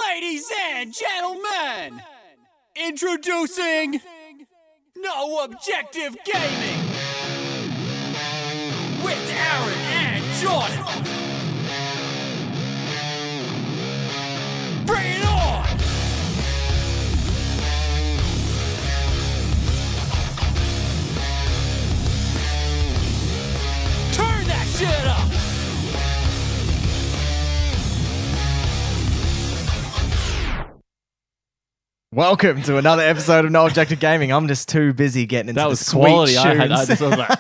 Ladies and gentlemen, introducing No Objective Gaming with Aaron and Jordan. Bring it on! Turn that shit up! Welcome to another episode of No Objective Gaming. I'm just too busy getting into That the was sweet quality. tunes. I was like,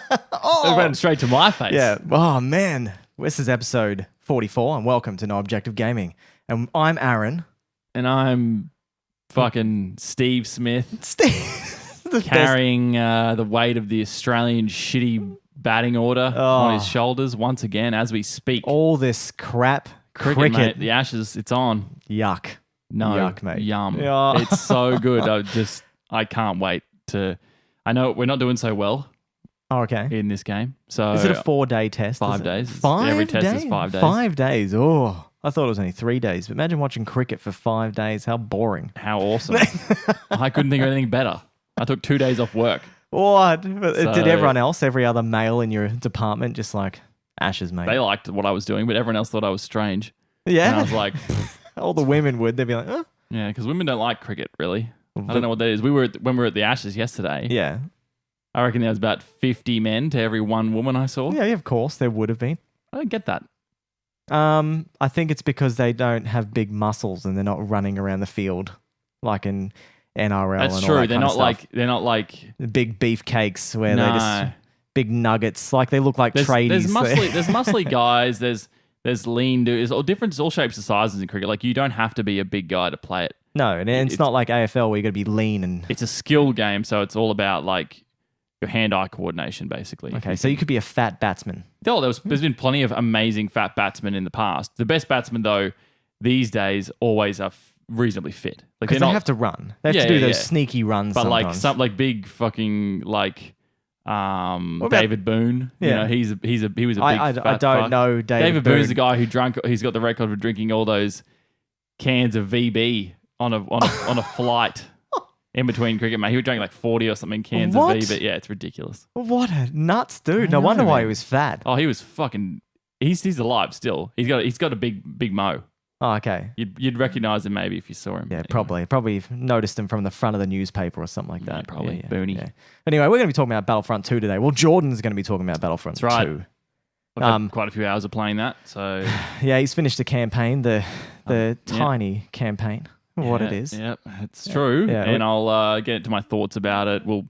it went straight to my face. Yeah. Oh, man. This is episode 44, and welcome to No Objective Gaming. And I'm Aaron. And I'm fucking Steve Smith Steve. carrying the weight of the Australian shitty batting order on his shoulders once again as we speak. All this crap. Cricket, mate. The Ashes, it's on. Yuck. No, Yuck, mate. Yum. Yeah. It's so good. I can't wait to. I know we're not doing so well Oh, okay. in this game. So Is it a 4-day test? 5 days. 5 Every test days? is 5 days. 5 days. Oh, I thought it was only 3 days. But imagine watching cricket for 5 days. How boring. How awesome. I couldn't think of anything better. I took 2 days off work. What? Did So- everyone else, every other male in your department, just like Ashes, mate? They liked what I was doing, but everyone else thought I was strange. Yeah. And I was like, All the women would. They'd be like, oh. yeah, because women don't like cricket, really. I don't know what that is. When we were at the Ashes yesterday, Yeah. I reckon there was about 50 men to every one woman I saw. Yeah, of course, there would have been. I don't get that. I think it's because they don't have big muscles and they're not running around the field like in NRL. That's and true. All that They're kind of not stuff. like The big beefcakes where they No. just big nuggets. Like they look like tradies. There's muscly guys. There's lean dudes. All different, all shapes and sizes in cricket. Like you don't have to be a big guy to play it. No, and it's not like AFL where you got to be lean and. It's a skill game, so it's all about like your hand-eye coordination, basically. Okay, so you could be a fat batsman. There's been plenty of amazing fat batsmen in the past. The best batsmen, though, these days always are reasonably fit. Like Because they have to run. They have to do those sneaky runs. but sometimes. like some like big fucking like about- David Boone. Yeah. You know, he was a big I fat don't fuck. know David Boone's the guy who drank. He's got the record for drinking all those cans of VB on a flight. In between cricket, mate. He was drinking like 40 or something cans What? of VB. Yeah, it's ridiculous. What a nuts dude. I No know, wonder why man. he was fat. Oh, he was fucking. He's alive still. He's got a big mo. Oh, okay. You'd recognize him maybe if you saw him. Yeah, Anyway. probably noticed him from the front of the newspaper or something like that. Yeah, probably. Booney. Anyway, we're going to be talking about Battlefront 2 today. Well, Jordan's going to be talking about Battlefront That's right. 2. I've had quite a few hours of playing that, so Yeah, he's finished the campaign, the yeah. tiny campaign. What it is. Yep, it's true. Yeah. And I'll get into my thoughts about it. We'll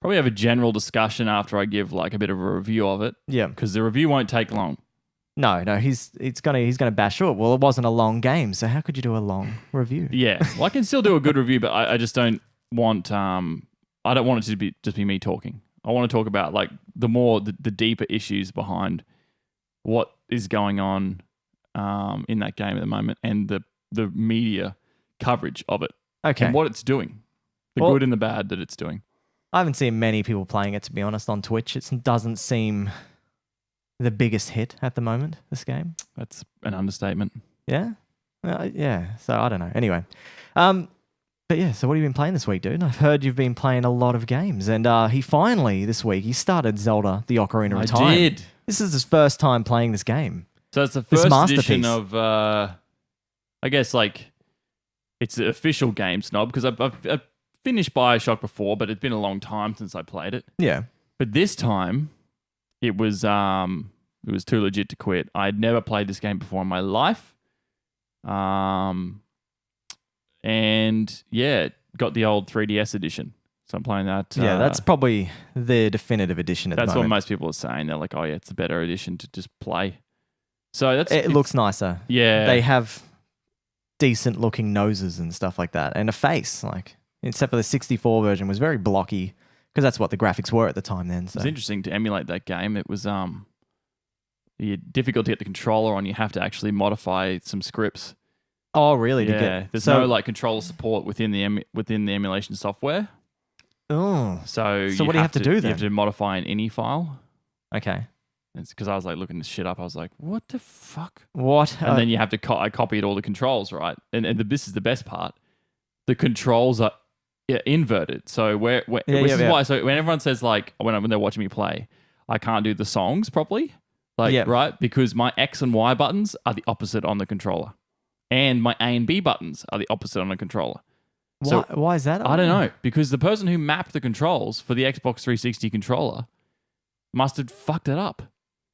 probably have a general discussion after I give like a bit of a review of it, Yeah. because the review won't take long. No, he's gonna bash through it. Well, it wasn't a long game, so how could you do a long review? Yeah, well, I can still do a good review, but I just don't want I don't want it to be just be me talking. I want to talk about like the deeper issues behind what is going on in that game at the moment and the media coverage of it Okay. and what it's doing, the Well- good and the bad that it's doing. I haven't seen many people playing it, to be honest, on Twitch. It doesn't seem the biggest hit at the moment, this game. That's an understatement. Yeah? Yeah. So I don't know. Anyway. But yeah, so what have you been playing this week, dude? I've heard you've been playing a lot of games. And he finally, this week, he started Zelda, The Ocarina of Time. I did. This is his first time playing this game. So it's the This first edition masterpiece. of, I guess, like, it's the official game snob, because I've finished Bioshock before, but it's been a long time since I played it. Yeah. But this time, it was too legit to quit. I had never played this game before in my life. And yeah, got the old 3DS edition. So I'm playing that. Yeah, that's probably the definitive edition at the That's what moment. most people are saying. They're like, oh yeah, it's the better edition to just play. So It looks nicer. yeah. They have decent looking noses and stuff like that, and a face. Like, except for the 64 version was very blocky because that's what the graphics were at the time. Then, It so was interesting to emulate that game. It was difficult to get the controller on. You have to actually modify some scripts. oh really? To Yeah, get, there's so, no like controller support within the emulation software. Oh, So what do you have to do You then? have to modify an ini file. okay. It's because I was like looking this shit up. I was like, what the fuck? What? And then you have to. I copied all the controls, right? And this is the best part. The controls are inverted. So which is why. So when everyone says like when they're watching me play, I can't do the songs properly. Like right, because my X and Y buttons are the opposite on the controller, and my A and B buttons are the opposite on the controller. Why is that? I don't know, because the person who mapped the controls for the Xbox 360 controller must have fucked it up.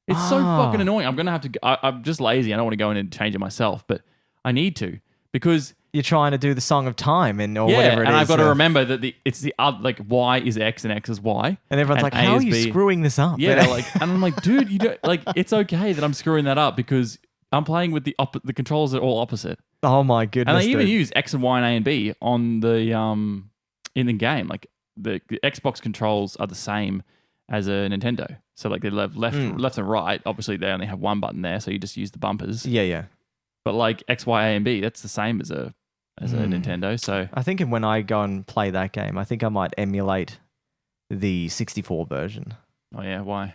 It's so fucking annoying. I'm gonna have to. I'm just lazy. I don't want to go in and change it myself, but I need to because you're trying to do the Song of Time or whatever it is. And I've got to remember that it's the like Y is X and X is Y. And everyone's like, how are you screwing this up? Yeah, like, and I'm like, dude, you don't like. It's okay that I'm screwing that up because I'm playing with the controls are all opposite. Oh my goodness! And they even use X and Y and A and B on the in the game. Like the Xbox controls are the same as a Nintendo. So like they left and right. Obviously they only have one button there, so you just use the bumpers. Yeah. But like X, Y, A, and B, that's the same as a Nintendo. So I think when I go and play that game, I think I might emulate the 64 version. Oh yeah, why?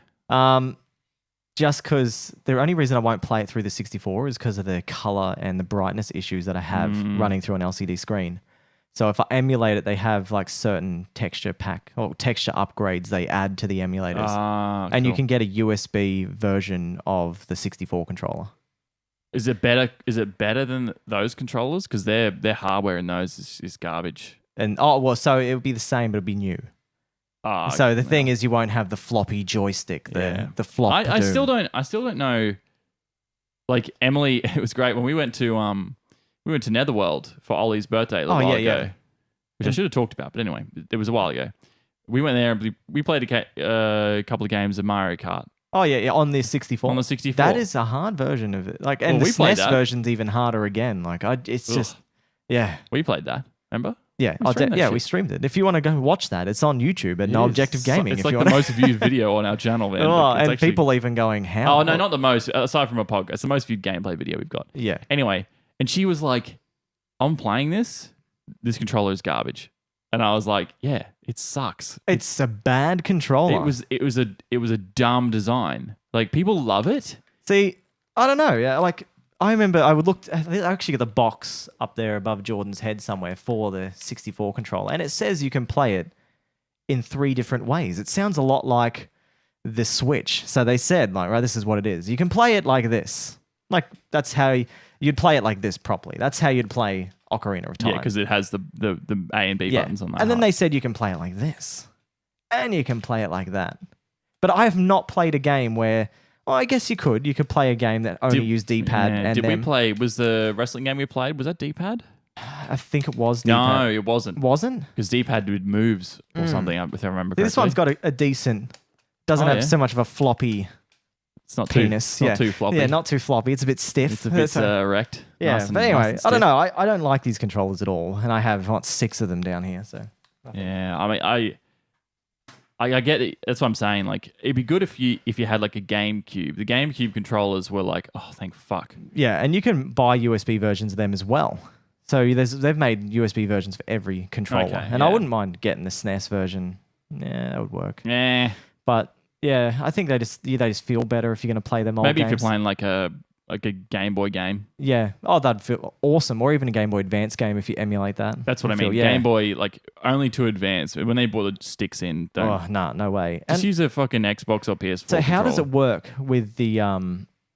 Just because the only reason I won't play it through the 64 is because of the color and the brightness issues that I have running through an LCD screen. So if I emulate it, they have like certain texture upgrades they add to the emulators. And you can get a USB version of the 64 controller. Is it better than those controllers? Because their hardware in those is garbage. And so it would be the same, but it'd be new. So the thing is, you won't have the floppy joystick, the flop. I still don't know. Like Emily, it was great when we went to Netherworld for Ollie's birthday a little while ago, which I should have talked about, but anyway, it was a while ago. We went there and we played a couple of games of Mario Kart. Oh yeah, on the 64. On the 64. That is a hard version of it. Like, and the SNES version's even harder again. Like, just We played that. Remember? Yeah, we streamed it. If you want to go watch that, it's on YouTube at No Objective Gaming. It's like the most viewed video on our channel, man. And people even going, how? Oh, no, not the most. Aside from a podcast, it's the most viewed gameplay video we've got. Yeah. Anyway, and she was like, I'm playing this. This controller is garbage. And I was like, yeah, it sucks. It's a bad controller. It was a dumb design. Like, people love it. See, I don't know. Yeah, like, I remember I actually got the box up there above Jordan's head somewhere for the 64 controller, and it says you can play it in 3 different ways. It sounds a lot like the Switch. So they said, like, right, this is what it is. You can play it like this. Like, that's how you'd play it like this properly. That's how you'd play Ocarina of Time. Yeah, because it has the A and B buttons on that. And then they said you can play it like this. And you can play it like that. But I have not played a game where... Oh, I guess you could. You could play a game that only used D-pad. Yeah. Did we play... Was the wrestling game we played, was that D-pad? I think it was D-pad. No, it wasn't. Wasn't? Because D-pad did moves or something, if I remember correctly. This one's got a decent... Doesn't have so much of a floppy it's not penis. Not too floppy. Yeah, not too floppy. It's a bit stiff. It's a bit erect. Yeah, nice but anyway, I don't know. I don't like these controllers at all. And I have, 6 of them down here, so... Yeah, I mean, I get it. That's what I'm saying. Like, it'd be good if you had like a GameCube. The GameCube controllers were like, oh, thank fuck. Yeah, and you can buy USB versions of them as well. So they've made USB versions for every controller, I wouldn't mind getting the SNES version. Yeah, that would work. Yeah, but yeah, I think they just feel better if you're going to play them old Maybe games. if you're playing like a Game Boy game. Yeah. Oh, that'd feel awesome. Or even a Game Boy Advance game if you emulate that. That's what I mean. Game Boy, like, only to Advance. When they brought the sticks in, no way. Just use a fucking Xbox or PS4 So how does it work with the...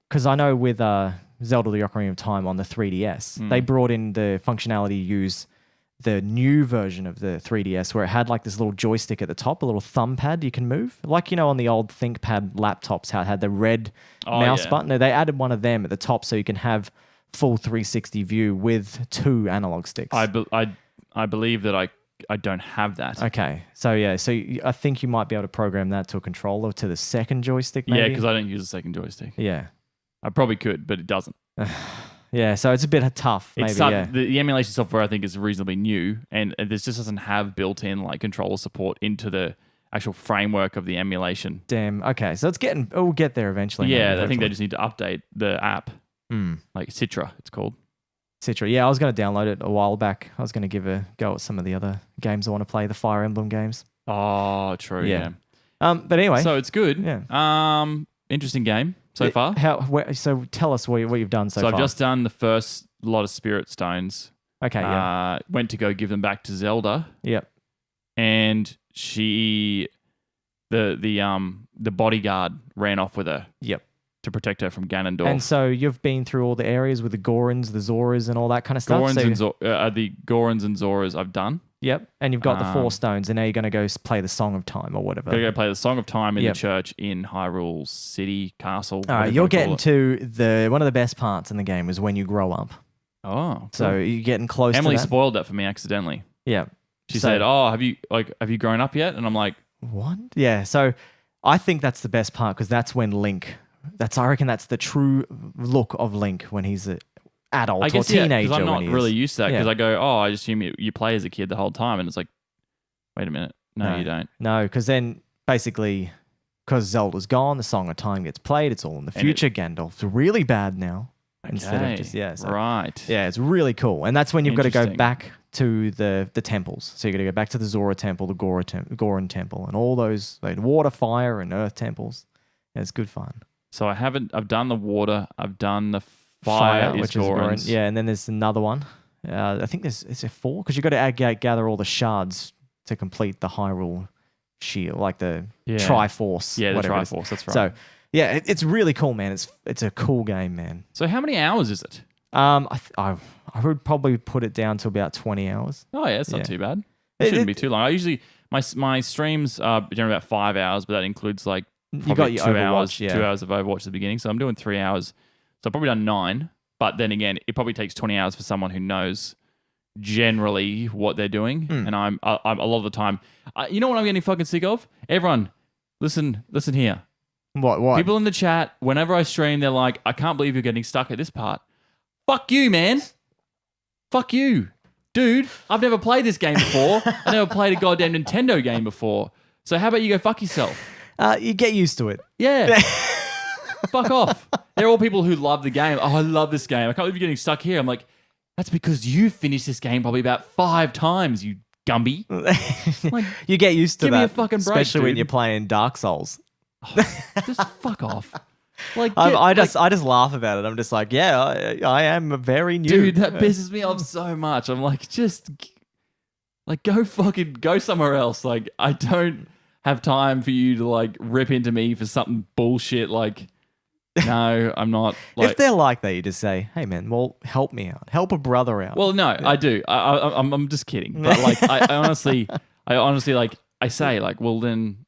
Because I know with Zelda the Ocarina of Time on the 3DS, they brought in the functionality to use the new version of the 3DS where it had like this little joystick at the top, a little thumb pad you can move. Like, on the old ThinkPad laptops, how it had the red mouse button. They added one of them at the top so you can have full 360 view with 2 analog sticks. I believe that I don't have that. Okay. So, yeah. So I think you might be able to program that to a controller, to the second joystick maybe? Yeah, because I don't use a second joystick. Yeah. I probably could, but it doesn't. Yeah, so it's a bit tough. Maybe, the emulation software, I think, is reasonably new, and this just doesn't have built-in like controller support into the actual framework of the emulation. Damn. Okay, so we'll get there eventually. Yeah, maybe, I think they just need to update the app. Like Citra, it's called. Citra. Yeah, I was going to download it a while back. I was going to give a go at some of the other games I want to play, the Fire Emblem games. Oh, true. Yeah. But anyway, so it's good. Yeah. interesting game so far. So tell us what you've done so So far. I've just done the first lot of spirit stones. Okay, yeah. Went to go give them back to Zelda, Yep. and the bodyguard ran off with her. Yep. To protect her from Ganondorf. And so you've been through all the areas with the Gorons, the Zoras, and all that kind of stuff. The Gorons and Zoras I've done. Yep. And you've got the 4 stones, and now you're going to go play the Song of Time or whatever. Gotta go play the Song of Time in the church in Hyrule City Castle. All right, you're getting to one of the best parts in the game is when you grow up. Oh, cool. So you're getting close. Emily to that. spoiled that for me accidentally. Yeah. She said, "Oh, have you grown up yet?" And I'm like, "What?" Yeah. So I think that's the best part because that's when Link. I reckon that's the true look of Link when he's an adult or teenager. Because I'm not really used to that because I go, "Oh, I assume you play as a kid the whole time," and it's like, wait a minute, no, you don't. No, because then basically, because Zelda's gone, the Song of Time gets played. It's all in the future. Gandalf's really bad now. Okay. Instead of just right. Yeah, it's really cool, and that's when you've got to go back to the temples. So you got to go back to the Zora Temple, the Goron Temple, and all those water, fire, and earth temples. And it's good fun. So I've done the water, I've done the fire which is Goron. Yeah, and then there's another one. I think is there 4? Because you've got to gather all the shards to complete the Hyrule shield, like the Triforce. Yeah, the Triforce, that's right. So yeah, it's really cool, man. It's a cool game, man. So how many hours is it? I would probably put it down to about 20 hours. Oh yeah, it's not too bad. It shouldn't be too long. I usually my streams are generally about 5 hours, but that includes like you got your 2 Overwatch, hours, yeah. 2 hours of Overwatch at the beginning. So I'm doing 3 hours. So I've probably done 9. But then again, it probably takes 20 hours for someone who knows generally what they're doing. And I'm a lot of the time, you know what I'm getting fucking sick of? Everyone, listen here. What? People in the chat, whenever I stream, they're like, I can't believe you're getting stuck at this part. Fuck you, man. Fuck you. Dude, I've never played this game before. I never played a goddamn Nintendo game before. So how about you go fuck yourself? You get used to it. Yeah. Fuck off. They're all people who love the game. Oh, I love this game. I can't believe you're getting stuck here. I'm like, that's because you finished this game probably about 5 times, you Gumby. Like, you get used to that. Give me a fucking break, especially when dude. you're playing Dark Souls. Just fuck off. Like, I just laugh about it. I'm just like, yeah, I am very new. Dude, that pisses me off so much. I'm like, just like go somewhere else. Like, I don't have time for you to like rip into me for something bullshit. Like, no, I'm not. Like, if they're like that, you just say, hey man, well, help me out. Help a brother out. well, no, I do. I'm just kidding. But like, I honestly like, I say like, well then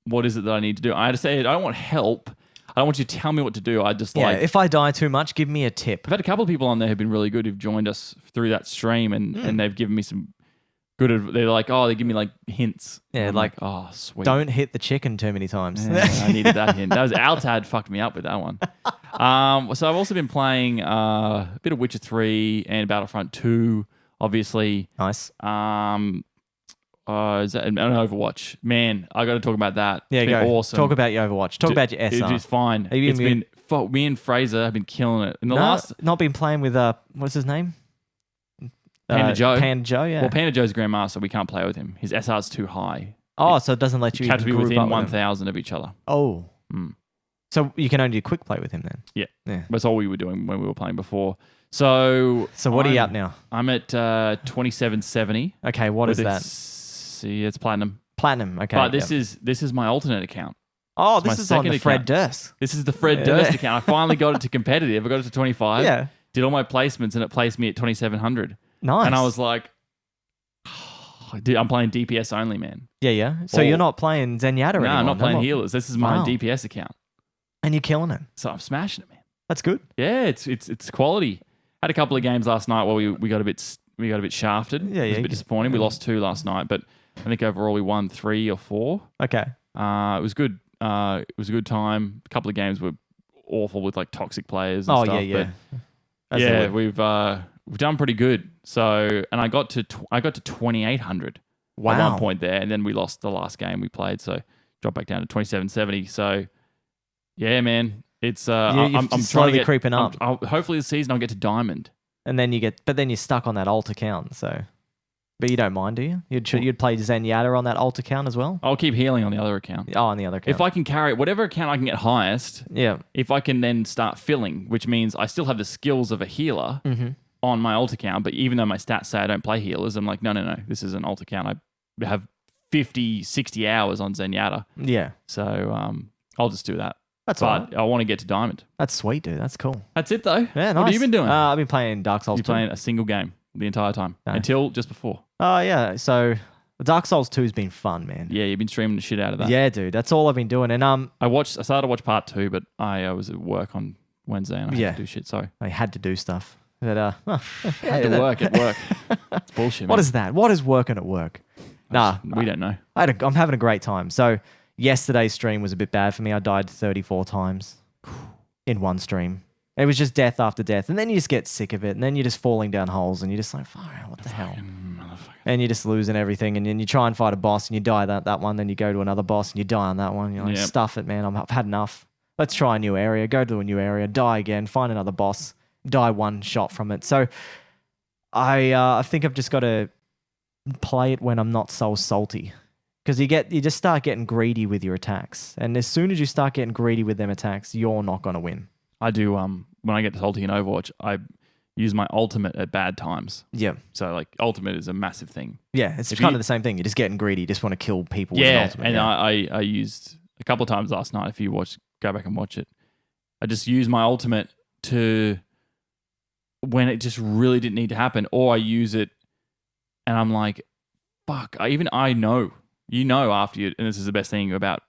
what is it that I need to do? I had to say, I don't want help. I don't want you to tell me what to do. I just like... if I die too much, give me a tip. I've had a couple of people on there who've been really good who've joined us through that stream and they've given me some good... They're like, they give me like hints. Yeah, I'm like, oh, sweet. Don't hit the chicken too many times. Yeah, I needed that hint. That was Altad fucked me up with that one. So I've also been playing a bit of Witcher 3 and Battlefront 2, obviously. Nice. Is that an Overwatch? Man, I got to talk about that. Yeah, it's been go. awesome. Talk about your Overwatch. Talk about your SR. It's fine. It's been me and Fraser have been killing it. In the not been playing with what's his name? Panda Joe. Panda Joe, yeah. Well, Panda Joe's Grandmaster. We can't play with him. His SR's too high. Oh, so it doesn't let you have to be group within up with 1,000 of each other. Oh. So you can only do quick play with him then? Yeah. That's all we were doing when we were playing before. So what are you at now? I'm at 2770. Okay, what is that? See, it's platinum. Platinum, okay. But this is my alternate account. Oh, this is on the Fred Durst. This is the Fred Durst account. I finally got it to competitive. I got it to 25. Yeah. Did all my placements and it placed me at 2700. Nice. And I was like, I'm playing DPS only, man. Yeah. So you're not playing Zenyatta anymore? No, I'm not playing healers. This is my DPS account. And you're killing it. So I'm smashing it, man. That's good. Yeah, it's quality. Had a couple of games last night where we got a bit shafted. Yeah, it was a bit disappointing. We lost 2 last night, but I think overall we won 3 or 4. Okay. It was good. It was a good time. A couple of games were awful with like toxic players and stuff. But we've done pretty good. So, and I got to 2800 at one point there, and then we lost the last game we played, so dropped back down to 2770. So, yeah, man, it's I'm slowly creeping up. Hopefully this season I'll get to diamond, and then but then you're stuck on that alt account. So But you don't mind, do you? You'd play Zenyatta on that alt account as well? I'll keep healing on the other account. Oh, on the other account. If I can carry whatever account I can get highest, yeah. if I can then start filling, which means I still have the skills of a healer on my alt account, but even though my stats say I don't play healers, I'm like, no, this is an alt account. I have 50, 60 hours on Zenyatta. Yeah. So I'll just do that. That's all But I want to get to Diamond. That's sweet, dude. That's cool. That's it, though. Yeah, nice. What have you been doing? I've been playing Dark Souls 2. You're playing a single game the entire time until just before. Oh, yeah. So Dark Souls 2 has been fun, man. Yeah, you've been streaming the shit out of that. Yeah, dude. That's all I've been doing. And I started to watch part 2, but I was at work on Wednesday and I had to do shit. Sorry. I had to do stuff. But, had to work at work. It's bullshit, man. What is that? What is working at work? Nah. We don't know. I'm having a great time. So yesterday's stream was a bit bad for me. I died 34 times in one stream. It was just death after death. And then you just get sick of it. And then you're just falling down holes and you're just like, what the hell? And you're just losing everything. And then you try and fight a boss and you die that one. Then you go to another boss and you die on that one. You're like, stuff it, man. I've had enough. Let's try a new area. Go to a new area. Die again. Find another boss. Die one shot from it. So I think I've just got to play it when I'm not so salty. Because you just start getting greedy with your attacks. And as soon as you start getting greedy with them attacks, you're not going to win. I do, when I get salty in Overwatch, I use my ultimate at bad times. Yeah. So, like, ultimate is a massive thing. Yeah, it's kind of the same thing. You're just getting greedy. You just want to kill people with an ultimate. And I used a couple of times last night, if you go back and watch it, I just used my ultimate to when it just really didn't need to happen, or I use it and I'm like, fuck, I know. You know after you, and this is the best thing about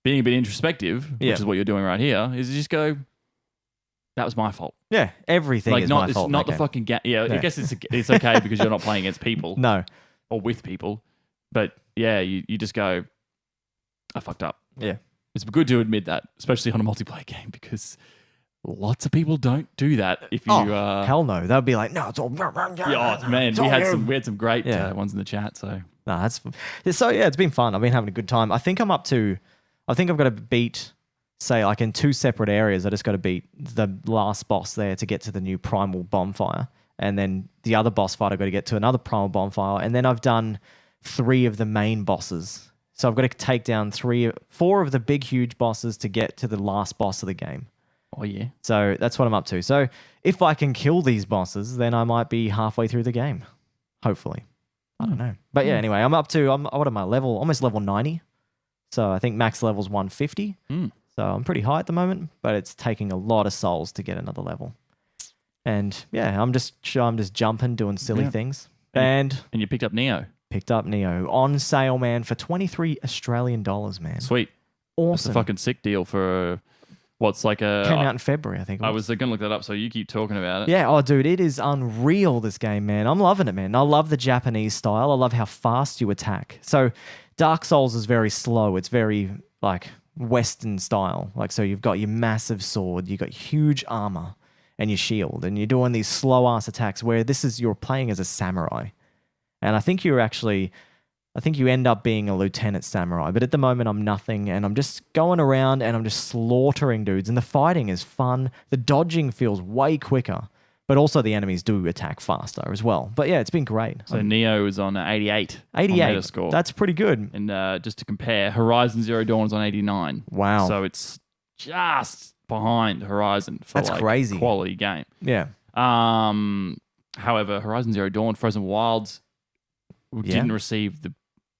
being a bit introspective, which is what you're doing right here, is you just go, that was my fault. Yeah, everything is my fault. It's not the fucking game. Yeah, I guess it's okay because you're not playing against people. No. Or with people. But yeah, you just go, I fucked up. Yeah. It's good to admit that, especially on a multiplayer game, because lots of people don't do that. If you hell no. They'll be like, no, it's all man, we had some great ones in the chat, so no, it's been fun. I've been having a good time. I think I've got to beat, say, like in 2 separate areas, I just got to beat the last boss there to get to the new primal bonfire. And then the other boss fight, I've got to get to another primal bonfire. And then I've done 3 of the main bosses. So I've got to take down 4 of the big, huge bosses to get to the last boss of the game. Oh, yeah. So that's what I'm up to. So if I can kill these bosses, then I might be halfway through the game. Hopefully. I don't know. But yeah, anyway, what am I, almost level 90. So I think max level's 150. So I'm pretty high at the moment, but it's taking a lot of souls to get another level. And yeah, I'm just jumping, doing silly things. And you picked up Neo. Picked up Neo on sale, man, for 23 Australian dollars, man. Sweet. Awesome. That's a fucking sick deal for what's like a... Came out in February, I think. I was going to look that up, so you keep talking about it. Yeah, oh, dude, it is unreal, this game, man. I'm loving it, man. I love the Japanese style. I love how fast you attack. So Dark Souls is very slow. It's very, like, Western style. Like, so you've got your massive sword, you've got huge armor, and your shield, and you're doing these slow-ass attacks where you're playing as a samurai. And I think you end up being a lieutenant samurai, but at the moment I'm nothing, and I'm just going around and I'm just slaughtering dudes, and the fighting is fun. The dodging feels way quicker, but also the enemies do attack faster as well. But yeah, it's been great. So Neo is on 88. 88. On Metascore. That's pretty good. And just to compare, Horizon Zero Dawn is on 89. Wow. So it's just behind Horizon for crazy quality game. Yeah. However, Horizon Zero Dawn, Frozen Wilds didn't receive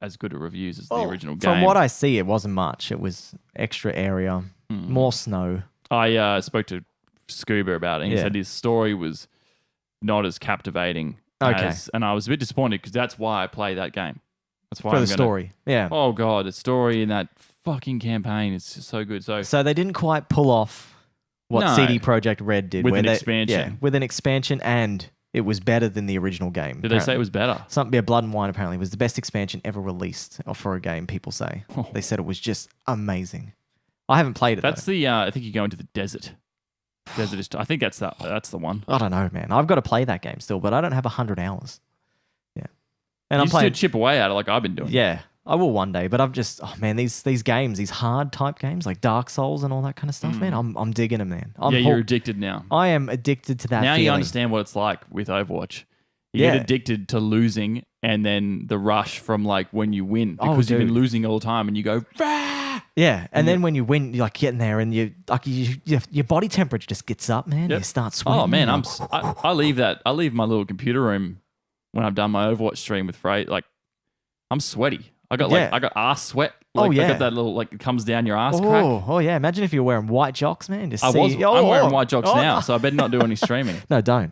as good a reviews as the original game. From what I see, it wasn't much. It was extra area, more snow. I spoke to Scuba about it, and he said his story was not as captivating. And I was a bit disappointed because that's why I play that game. That's why for the story. Yeah. Oh god, the story in that fucking campaign is just so good. So they didn't quite pull off what CD Projekt Red did with an expansion. Yeah, with an expansion, and it was better than the original game. Did they say it was better? Blood and Wine apparently was the best expansion ever released for a game. People say they said it was just amazing. I haven't played it. That's the. I think you go into the desert. Desert is. I think that's the one. I don't know, man. I've got to play that game still, but I don't have 100 hours. Yeah, and I'm playing. Chip away at it like I've been doing. Yeah, I will one day, but I've just these games, these hard type games like Dark Souls and all that kind of stuff, man. I'm digging them, man. You're addicted now. I am addicted to that. Now feeling. You understand what it's like with Overwatch. You Yeah. get addicted to losing and then the rush from like when you win Oh, because you've been dude. losing all the time and you go, "Rah!" Yeah, and then when you win, you're like getting there, and your body temperature just gets up, man. Yep. You start sweating. Oh man, I leave my little computer room when I've done my Overwatch stream with Freight. Like I'm sweaty. I got Yeah. I got ass sweat. Oh, Like, I yeah. got that little like it comes down your ass crack. Oh yeah. Imagine if you're wearing white jocks, man. Just I'm wearing white jocks oh, now, so I better not do any streaming. No, don't.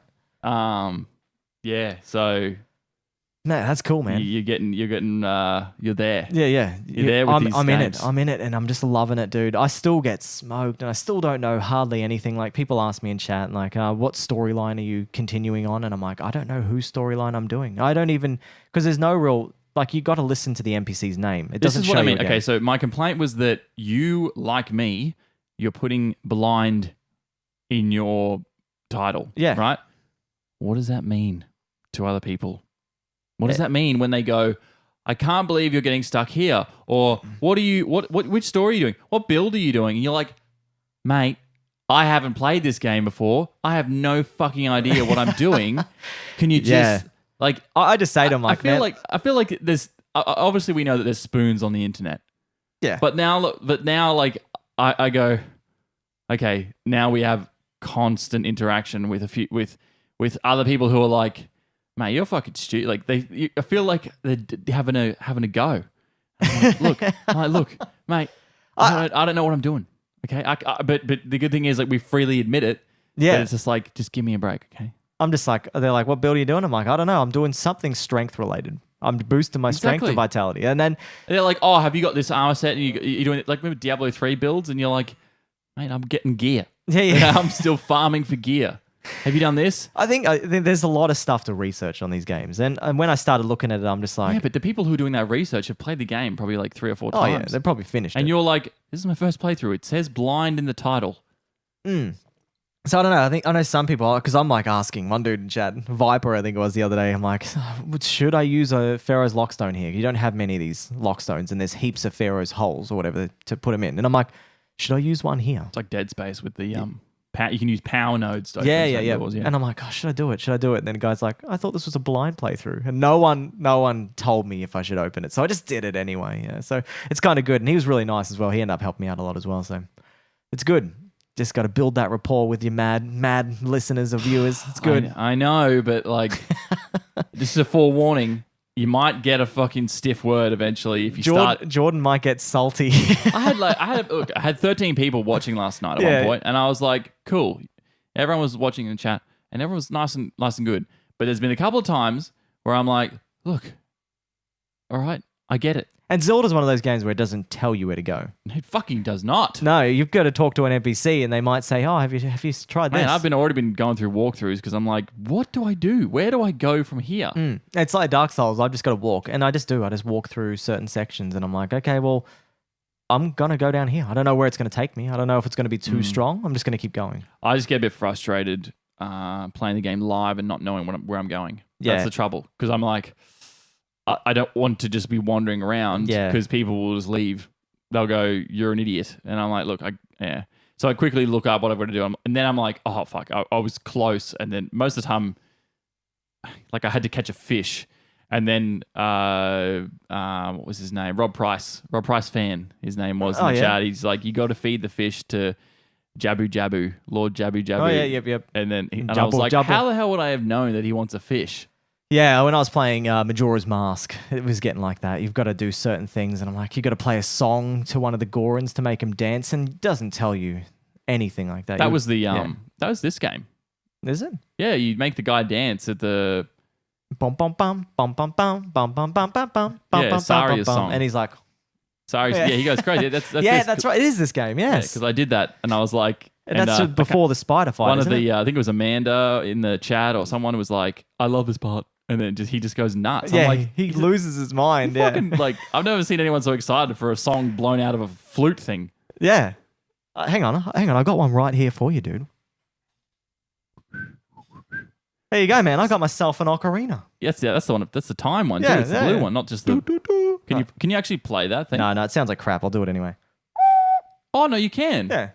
Yeah. So No, that's cool, man. you're there. Yeah. You're there with these I'm in games. it. I'm in it, and I'm just loving it, dude. I still get smoked, and I still don't know hardly anything. Like people ask me in chat, like, "What storyline are you continuing on?" And I'm like, I don't know whose storyline I'm doing. I don't even because there's no real like you got to listen to the NPC's name. It This doesn't is show what I you mean. again. Okay, so my complaint was that you, like me, you're putting blind in your title. Yeah. Right? What does that mean to other people? What does that mean when they go, I can't believe you're getting stuck here? Or which story are you doing? What build are you doing? And you're like, mate, I haven't played this game before. I have no fucking idea what I'm doing. Can you just Yeah. like I just say to him, like, I feel like there's obviously we know that there's spoons on the internet. yeah, But now like I go, okay, now we have constant interaction with with other people who are like, mate, you're fucking stupid. Like I feel like they're having a go. I'm like, look, mate, I don't know what I'm doing. Okay, but the good thing is like we freely admit it. Yeah. But it's just like, just give me a break, okay? I'm just like, they're like, what build are you doing? I'm like, I don't know. I'm doing something strength related. I'm boosting my strength Exactly. and vitality. And then, And they're like, oh, have you got this armor set? And you're doing it like maybe Diablo 3 builds, and you're like, mate, I'm getting gear. yeah. I'm still farming for gear. Have you done this? I think there's a lot of stuff to research on these games. And when I started looking at it, I'm just like, Yeah, but the people who are doing that research have played the game probably like 3 or 4 oh times. yeah, they're probably finished And it. you're like, this is my first playthrough. It says blind in the title. So I don't know. I know some people, because I'm like asking one dude in chat, Viper, I think it was the other day. I'm like, should I use a Pharaoh's Lockstone here? You don't have many of these Lockstones, and there's heaps of Pharaoh's holes or whatever to put them in. And I'm like, should I use one here? It's like Dead Space with the you can use power nodes to open Yeah. certain doors, And I'm like, oh, should I do it? Should I do it? And then the guy's like, I thought this was a blind playthrough, and no one told me if I should open it, so I just did it anyway. Yeah, so it's kind of good, and he was really nice as well. He ended up helping me out a lot as well, so it's good. Just got to build that rapport with your mad listeners or viewers. It's good. I know, but like, this is a forewarning. You might get a fucking stiff word eventually if you start. Jordan might get salty. I had 13 people watching last night at one point, and I was like, cool. Everyone was watching in the chat, and everyone was nice and good. But there's been a couple of times where I'm like, look, all right, I get it. And Zelda's one of those games where it doesn't tell you where to go. It fucking does not. No, you've got to talk to an NPC, and they might say, "Oh, have you tried this?" Man, I've already been going through walkthroughs because I'm like, what do I do? Where do I go from here? It's like Dark Souls. I've just got to walk, and I just do. I just walk through certain sections, and I'm like, okay, well, I'm gonna go down here. I don't know where it's gonna take me. I don't know if it's gonna be too strong. I'm just gonna keep going. I just get a bit frustrated playing the game live and not knowing where I'm going. Yeah. That's the trouble because I'm like, I don't want to just be wandering around Yeah. because people will just leave. They'll go, you're an idiot. And I'm like, look, So I quickly look up what I've got to do. And then I'm like, oh, fuck, I was close. And then most of the time, like I had to catch a fish. And then, what was his name? Rob Price fan, his name was in the chat. He's like, you got to feed the fish to Jabu Jabu, Lord Jabu Jabu. Oh yeah, yep. And then I was Jabble, like, jabble. how the hell would I have known that he wants a fish? Yeah, when I was playing Majora's Mask, it was getting like that. You've got to do certain things, and I'm like, you got to play a song to one of the Gorons to make him dance, and it doesn't tell you anything like that. That was that was this game. Is it? Yeah, you make the guy dance at the Bum bum bum bum bum bum bum bum bum bum bum Yeah, bum Saria's bum, song. and he's like, sorry, Yeah. yeah, he goes crazy. That's yeah, this. that's right. It is this game. Yes, Because I did that, and I was like, and that's before the spider fight. one of isn't the it? I think it was Amanda in the chat or someone was like, I love this part, and then he just goes nuts. yeah, I'm like, he loses his mind. Yeah, fucking like I've never seen anyone so excited for a song blown out of a flute thing. yeah. Hang on. I got one right here for you, dude. There you go, man. I got myself an ocarina. Yes, yeah, that's the one. That's the time one. Yeah, too. It's the yeah, blue yeah. one, not just the. Can you actually play that thing? No, it sounds like crap. I'll do it anyway. Oh no, you can. Yeah,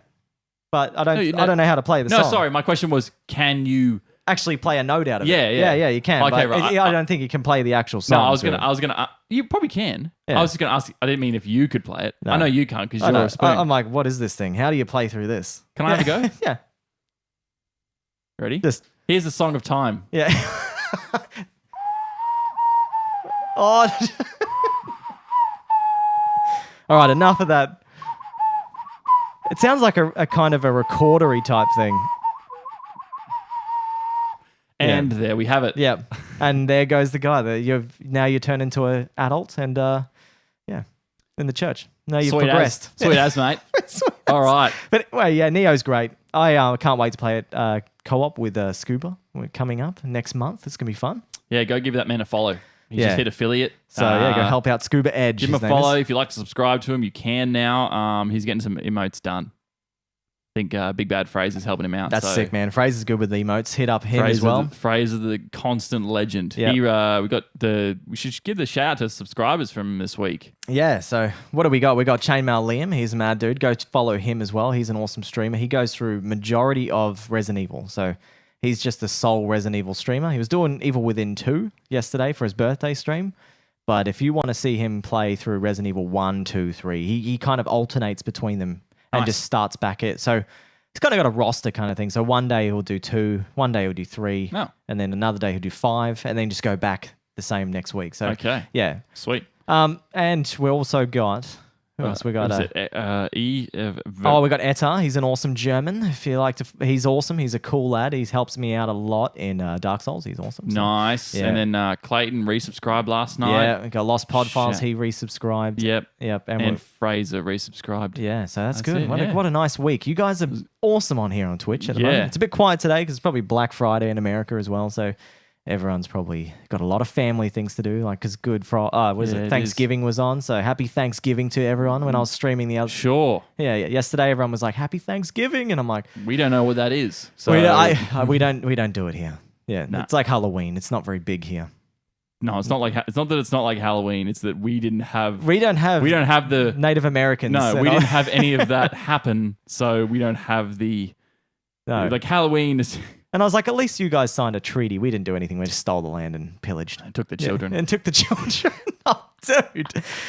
but I don't. No, I don't know how to play the No, song. sorry. My question was, can you actually play a note out of Yeah, it. yeah. Yeah, you can. Okay, but right. I don't think you can play the actual song. No, to it. I was gonna. You probably can. Yeah. I was just gonna ask. I didn't mean if you could play it. No. I know you can't because I you're know. a spoon. I'm like, what is this thing? How do you play through this? Can I have a go? Yeah. Ready? Just Here's the Song of Time. yeah. Oh. All right, enough of that. It sounds like a kind of a recordery type thing. And there we have it. Yeah, and there goes the guy. That you turn into an adult, and yeah, in the church. Now you've Sweet progressed. as. Sweet as, mate. Sweet All right. But well, yeah, Neo's great. I can't wait to play it co-op with Scuba. We're coming up next month. It's gonna be fun. Yeah, go give that man a follow. He's Yeah. just hit affiliate. So yeah, go help out Scuba Edge. Give him a his name is. follow. If you'd like to subscribe to him, you can now. He's getting some emotes done. I think Big Bad Fraser's helping him out. That's so sick, man. Fraser's good with emotes. Hit up him as well. Fraser, the constant legend. Yep. We should give the shout out to subscribers from this week. Yeah, so what do we got? We got Chainmail Liam. He's a mad dude. Go follow him as well. He's an awesome streamer. He goes through majority of Resident Evil. So he's just the sole Resident Evil streamer. He was doing Evil Within 2 yesterday for his birthday stream. But if you want to see him play through Resident Evil 1, 2, 3, he kind of alternates between them and just starts back it. So he's kind of got a roster kind of thing. So one day he'll do 2, one day he'll do 3, and then another day he'll do 5, and then just go back the same next week. So Okay. yeah. Sweet. And we also got who else? We got we got Etta. He's an awesome German. If you like to, he's awesome. He's a cool lad. He helps me out a lot in Dark Souls. He's awesome. So, nice. yeah. And then Clayton resubscribed last night. yeah, we got Lost Pod Files. Shit. He resubscribed. Yep. And Fraser resubscribed. yeah, so that's That's good. it, What, yeah. what a nice week. You guys are awesome on here on Twitch at the Yeah. moment. It's a bit quiet today because it's probably Black Friday in America as well. So everyone's probably got a lot of family things to do. Like, because Thanksgiving was on. So happy Thanksgiving to everyone when I was streaming the other. Sure. Yeah, yesterday everyone was like, happy Thanksgiving. And I'm like, We don't know what that is. So we don't do it here. Yeah, Nah. It's like Halloween. It's not very big here. no, it's not like it's not that it's not like Halloween. It's that we don't have the Native Americans. no. and We all- didn't have any of that happen. So we don't have the No. like Halloween is. And I was like, at least you guys signed a treaty. We didn't do anything. We just stole the land and pillaged. Took the Yeah, children. and took the children. Oh, dude.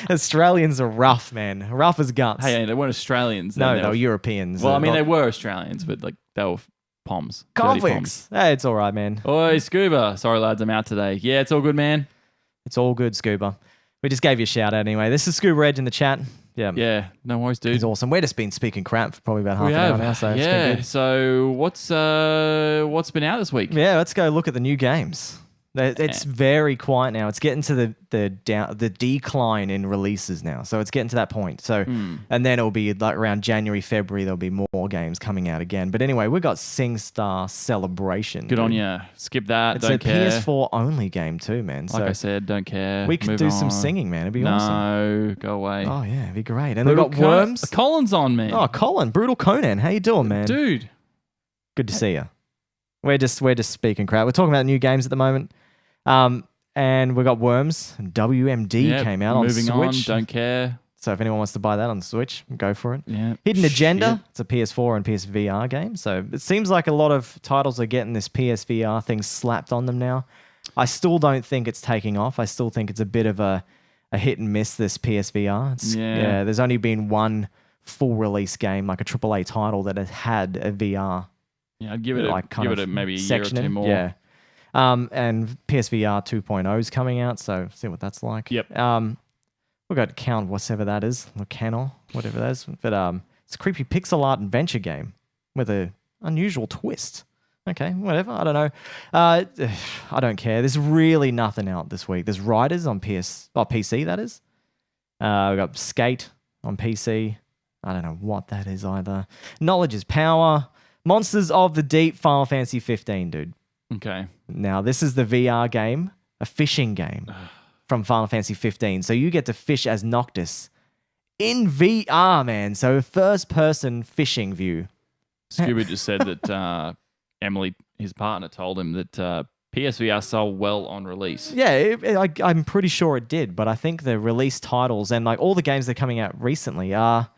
Australians are rough, man. Rough as guts. Hey, they weren't Australians. no, They they were were- Europeans. Well, I mean, not they were Australians, but like they were Poms. Dirty Poms. convicts. Hey, it's all right, man. Oi, Scuba. Sorry, lads, I'm out today. Yeah, it's all good, man. It's all good, Scuba. We just gave you a shout out anyway. This is Scuba Edge in the chat. Yeah. Yeah, no worries, dude. He's awesome. We've just been speaking crap for probably about half We an hour have. now. So it's been Yeah. good. So what's been out this week? Yeah, let's go look at the new games. It's very quiet now. It's getting to the decline in releases now. So it's getting to that point. So and then it'll be like around January, February, there'll be more games coming out again. But anyway, we got SingStar Celebration. Good on you. Skip that. It's don't a care. PS4 only game too, man. Like So I said, don't care. we could Move do some on. singing, man. It'd be No, awesome. go away. Oh yeah, it'd be great. And we got Worms. Colin's on, man. Oh, Colin, Brutal Conan. How you doing, man? Dude. Good to see you. We're just speaking crap. We're talking about new games at the moment. And we got Worms. WMD Yep, came out on moving Switch. on. Don't care. So if anyone wants to buy that on Switch, go for it. Yeah. Hidden Agenda. Shit. It's a PS4 and PSVR game. So it seems like a lot of titles are getting this PSVR thing slapped on them now. I still don't think it's taking off. I still think it's a bit of a hit and miss, this PSVR. Yeah. There's only been one full release game, like a AAA title, that has had a VR Yeah, I'd give it like kind of maybe a year or section two in. more. Yeah. And PSVR 2.0 is coming out, so see what that's like. Yep. We've got Count, whatever that is, Lucano, whatever that is. But it's a creepy pixel art adventure game with a unusual twist. Okay, whatever. I don't know. I don't care. There's really nothing out this week. There's Riders on PC, that is. We've got Skate on PC. I don't know what that is either. Knowledge is Power. Monsters of the Deep, Final Fantasy 15, dude. Okay. Now, this is the VR game, a fishing game from Final Fantasy 15. So you get to fish as Noctis in VR, man. So first-person fishing view. Scuba just said that Emily, his partner, told him that PSVR sold well on release. Yeah, I'm pretty sure it did, but I think the release titles and like all the games that are coming out recently are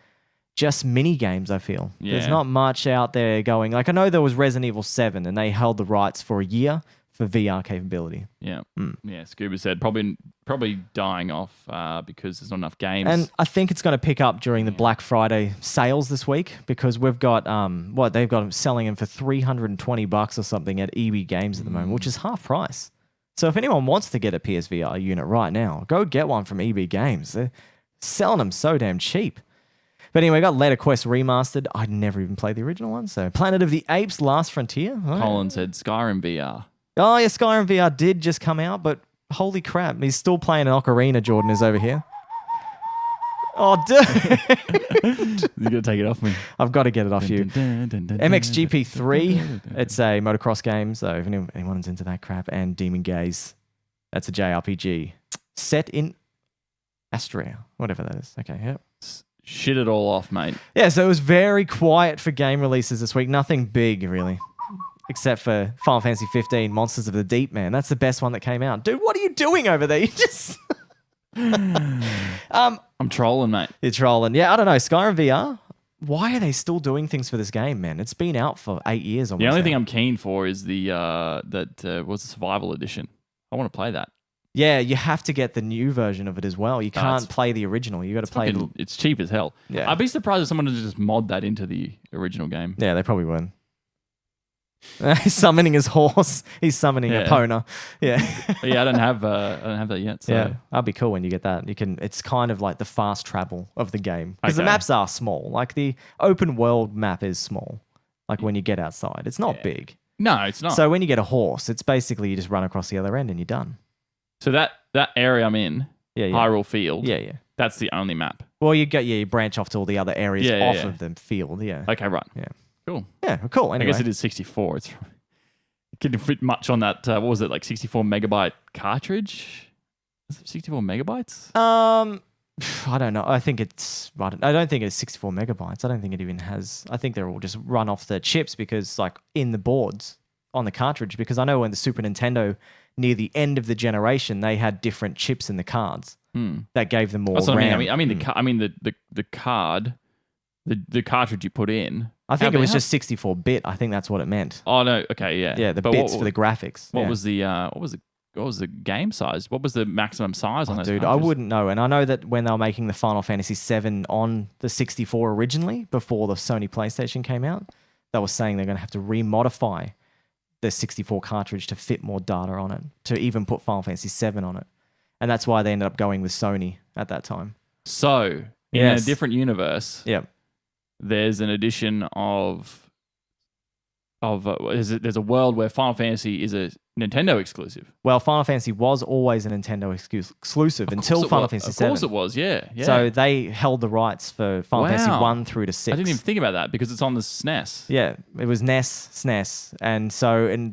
just mini games, I feel. There's Yeah. not much out there going. Like, I know there was Resident Evil 7 and they held the rights for a year for VR capability. Yeah. Yeah. Scuba said probably dying off because there's not enough games. And I think it's going to pick up during the Black Friday sales this week because we've got they've got them selling them for $320 or something at EB Games at the moment, which is half price. So if anyone wants to get a PSVR unit right now, go get one from EB Games. They're selling them so damn cheap. But anyway, got Letter Quest Remastered. I'd never even played the original one. So Planet of the Apes Last Frontier. Oh, Colin said Skyrim VR. Oh, yeah, Skyrim VR did just come out, but holy crap. He's still playing an Ocarina, Jordan is over here. Oh, dude. You gotta take it off me. I've got to get it off you. MXGP3. It's a motocross game, so if anyone's into that crap. And Demon Gaze. That's a JRPG. Set in Astria. Whatever that is. Okay, yep. Shit it all off, mate. Yeah, so it was very quiet for game releases this week. Nothing big, really. Except for Final Fantasy 15, Monsters of the Deep, man. That's the best one that came out. Dude, what are you doing over there? You just... I'm trolling, mate. You're trolling. Yeah, I don't know. Skyrim VR, why are they still doing things for this game, man? It's been out for 8 years almost. The only now. thing I'm keen for is the was the survival edition. I want to play that. Yeah, you have to get the new version of it as well. You can't play the original. You got to play it. It's cheap as hell. Yeah. I'd be surprised if someone would just mod that into the original game. Yeah, they probably wouldn't. He's summoning his horse. He's summoning a Epona. Yeah. But yeah, I don't have that yet. So. Yeah, that'd be cool when you get that. You can. It's kind of like the fast travel of the game because the Okay. maps are small. Like the open world map is small. Like when you get outside, it's not big. No, it's not. So when you get a horse, it's basically you just run across the other end and you're done. So that area I'm in, Yeah, yeah. Hyrule Field. Yeah, yeah. That's the only map. Well, you branch off to all the other areas off of the field. Yeah. Okay, right. Yeah. Cool. Yeah. Cool. Anyway. I guess it is 64. It couldn't fit much on that. What was it, like 64 megabyte cartridge? Is it 64 megabytes? I don't know. I think it's. I don't think it's 64 megabytes. I don't think it even has. I think they're all just run off the chips because, like, in the boards on the cartridge. Because I know when the Super Nintendo, near the end of the generation, they had different chips in the cards that gave them more That's what RAM. I mean the card, the cartridge you put in. I think it was just 64-bit. I think that's what it meant. Oh no. Okay. Yeah. Yeah, the bits for the graphics. What yeah. was the game size? What was the maximum size on those? Dude, cartridges? I wouldn't know. And I know that when they were making the Final Fantasy VII on the 64 originally, before the Sony PlayStation came out, they were saying they're going to have to remodify the 64 cartridge to fit more data on it, to even put Final Fantasy VII on it. And that's why they ended up going with Sony at that time. So, in a different universe, Yep. there's an edition of there's a world where Final Fantasy is a Nintendo exclusive. Well, Final Fantasy was always a Nintendo exclusive until Final Fantasy VII. Of course it was, yeah. So they held the rights for Final Fantasy 1 through to 6. I didn't even think about that because it's on the SNES. Yeah, it was NES, SNES. And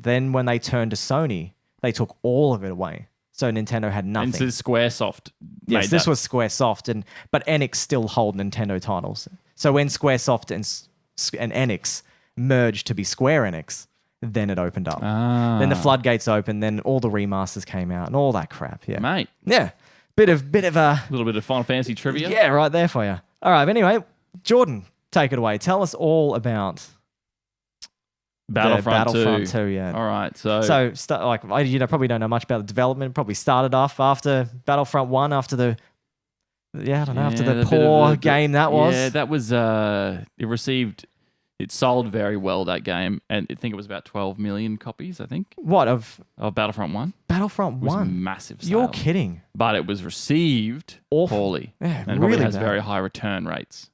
then when they turned to Sony, they took all of it away. So Nintendo had nothing. And so Squaresoft Yes, made this that. was Squaresoft, but Enix still hold Nintendo titles. So when Squaresoft and Enix merged to be Square Enix, then it opened up. Then the floodgates opened, then all the remasters came out and all that crap. Yeah, Mate, yeah, bit of a little bit of Final Fantasy trivia. yeah, right there for you. All right, but anyway, Jordan, take it away. Tell us all about Battlefront 2. Yeah. All right, You probably don't know much about the development. Probably started off after Battlefront 1, after the poor game that was. Yeah, that was. It sold very well, that game, and I think it was about 12 million copies. I think What of Battlefront 1. Battlefront It was 1? massive. You're sales. kidding. But it was received Awful. poorly. Yeah, and really probably has bad. very high return rates.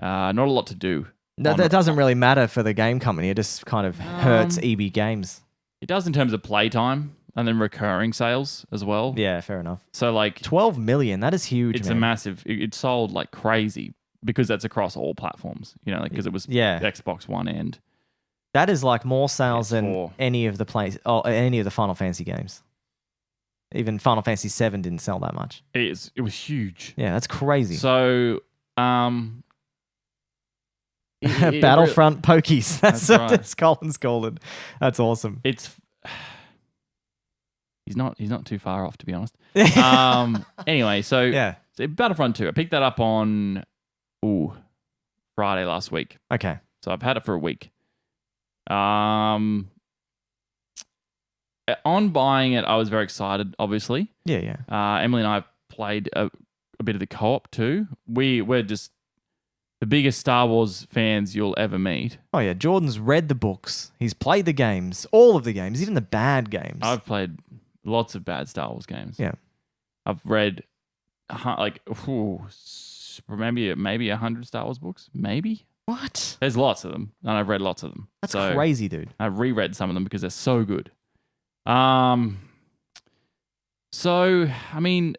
Not a lot to do. That doesn't really matter for the game company. It just kind of hurts EB Games. It does in terms of playtime and then recurring sales as well. Yeah, fair enough. So like 12 million. That is huge. it's man. a massive. It sold like crazy because that's across all platforms. You know, like because it was Xbox One and That is like more sales than PS4. any of the Final Fantasy games. Even Final Fantasy VII didn't sell that much. it was huge. Yeah, that's crazy. So Battlefront Pokies. That's That's what right. this Colin's called it. That's awesome. It's he's not too far off, to be honest. Anyway, so Yeah. Battlefront 2. I picked that up on Friday last week. Okay. So I've had it for a week. On buying it, I was very excited, obviously. Yeah, yeah. Emily and I played a bit of the co-op too. We're just the biggest Star Wars fans you'll ever meet. Oh, yeah. Jordan's read the books. He's played the games, all of the games, even the bad games. I've played lots of bad Star Wars games. Yeah. I've read maybe 100 Star Wars books. Maybe. What? There's lots of them, and I've read lots of them. That's crazy, dude. I've reread some of them because they're so good. So I mean,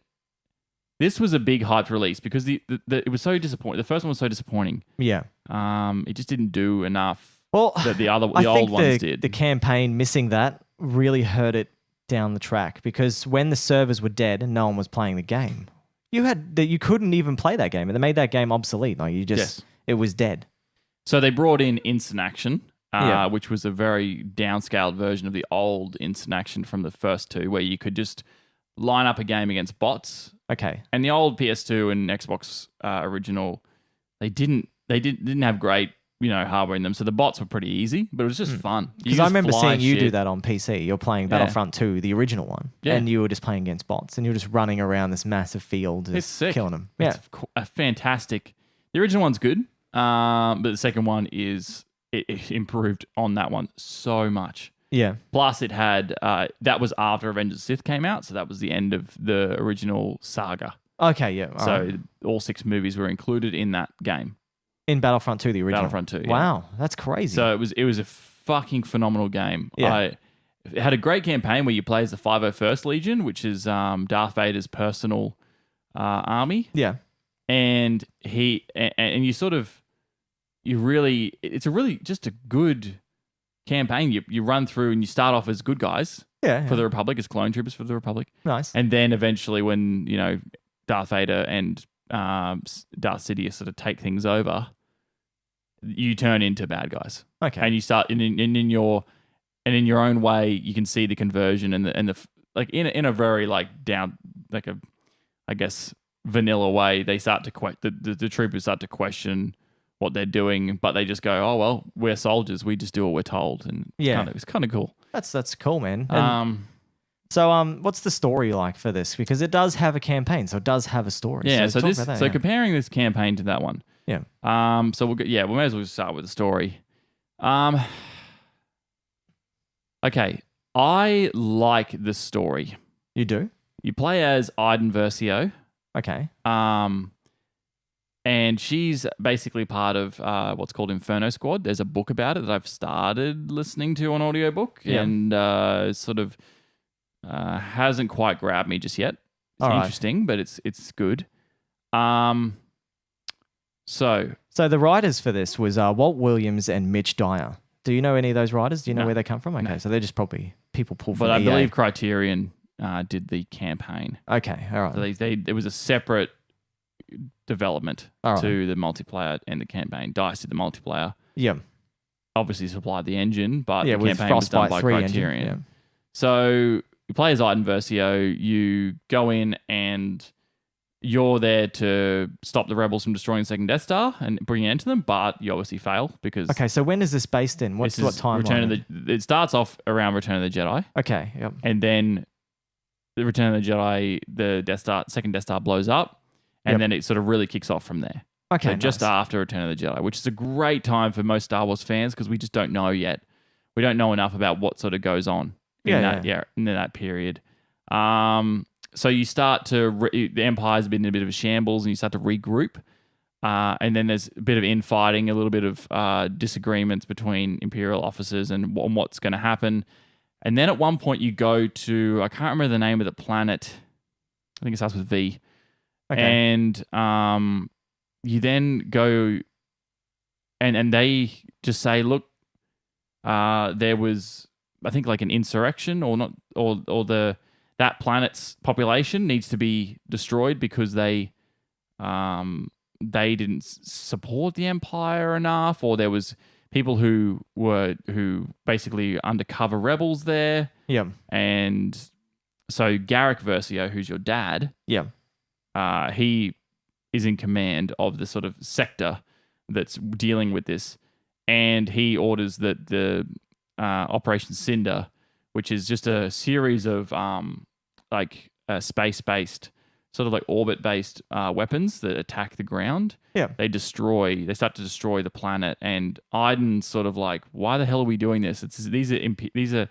this was a big hyped release because it was so disappointing. The first one was so disappointing. Yeah. It just didn't do enough. Well, that the I old think ones did. The campaign missing that really hurt it down the track because when the servers were dead and no one was playing the game, you couldn't even play that game, and they made that game obsolete. Like it was dead. So they brought in instant action, which was a very downscaled version of the old instant action from the first two, where you could just line up a game against bots. Okay. And the old PS2 and Xbox original, they didn't have great hardware in them, so the bots were pretty easy, but it was just fun. Because I remember seeing you do that on PC. You're playing Battlefront 2, the original one, and you were just playing against bots, and you were just running around this massive field, just killing them. Yeah, it's a fantastic. The original one's good. But the second one it improved on that one so much. Yeah. Plus, it had that was after Avengers Sith came out, so that was the end of the original saga. Okay, yeah. So all 6 movies were included in that game. In Battlefront 2, the original. Battlefront 2. Yeah. Wow, that's crazy. So it was a fucking phenomenal game. Yeah. It had a great campaign where you play as the 501st Legion, which is Darth Vader's personal army. Yeah. And it's a really just a good campaign. You run through and you start off as good guys for the Republic, as clone troopers for the Republic. Nice. And then eventually when, Darth Vader and Darth Sidious sort of take things over, you turn into bad guys. Okay. And you start in your own way, you can see the conversion and the like in a very I guess vanilla way. They start to the troopers start to question what they're doing, but they just go, "Oh well, we're soldiers. We just do what we're told." And it's kind of cool. That's cool, man. So what's the story like for this? Because it does have a campaign, so it does have a story. Yeah. So comparing this campaign to that one. Yeah. So we may as well just start with the story. Okay. I like the story. You do? You play as Iden Versio. Okay. And she's basically part of what's called Inferno Squad. There's a book about it that I've started listening to on audiobook, and sort of hasn't quite grabbed me just yet. It's interesting, but it's good. So the writers for this was Walt Williams and Mitch Dyer. Do you know any of those writers? Do you know where they come from? Okay, so they're just probably people pulled from. But I EA. believe Criterion did the campaign. Okay, all right. So there was a separate development to the multiplayer and the campaign. DICE did the multiplayer. Yeah. Obviously supplied the engine, but the with campaign was done by Frostbite 3 Criterion. engine. Yeah. So you play as Iden Versio, you go in and you're there to stop the rebels from destroying the second Death Star and bring an end to them, but you obviously fail because... Okay, so when is this based in? What timeline? It starts off around Return of the Jedi. Okay, yep. And then the Return of the Jedi, the second Death Star blows up, and then it sort of really kicks off from there. Okay, so just after Return of the Jedi, which is a great time for most Star Wars fans because we just don't know yet. We don't know enough about what sort of goes on in that period. So you start to the Empire's been in a bit of a shambles, and you start to regroup, and then there's a bit of infighting, a little bit of disagreements between Imperial officers and what's going to happen. And then at one point you go to, I can't remember the name of the planet. I think it starts with V. Okay. And you then go, and they just say, look, there was, I think, like an insurrection that planet's population needs to be destroyed because they didn't support the Empire enough, or there was people who basically undercover rebels there. Yeah. And so Garrick Versio, who's your dad, he is in command of the sort of sector that's dealing with this, and he orders that the Operation Cinder, which is just a series of space-based, sort of like orbit-based weapons that attack the ground. Yeah. They start to destroy the planet, and Iden's sort of like, why the hell are we doing this? These are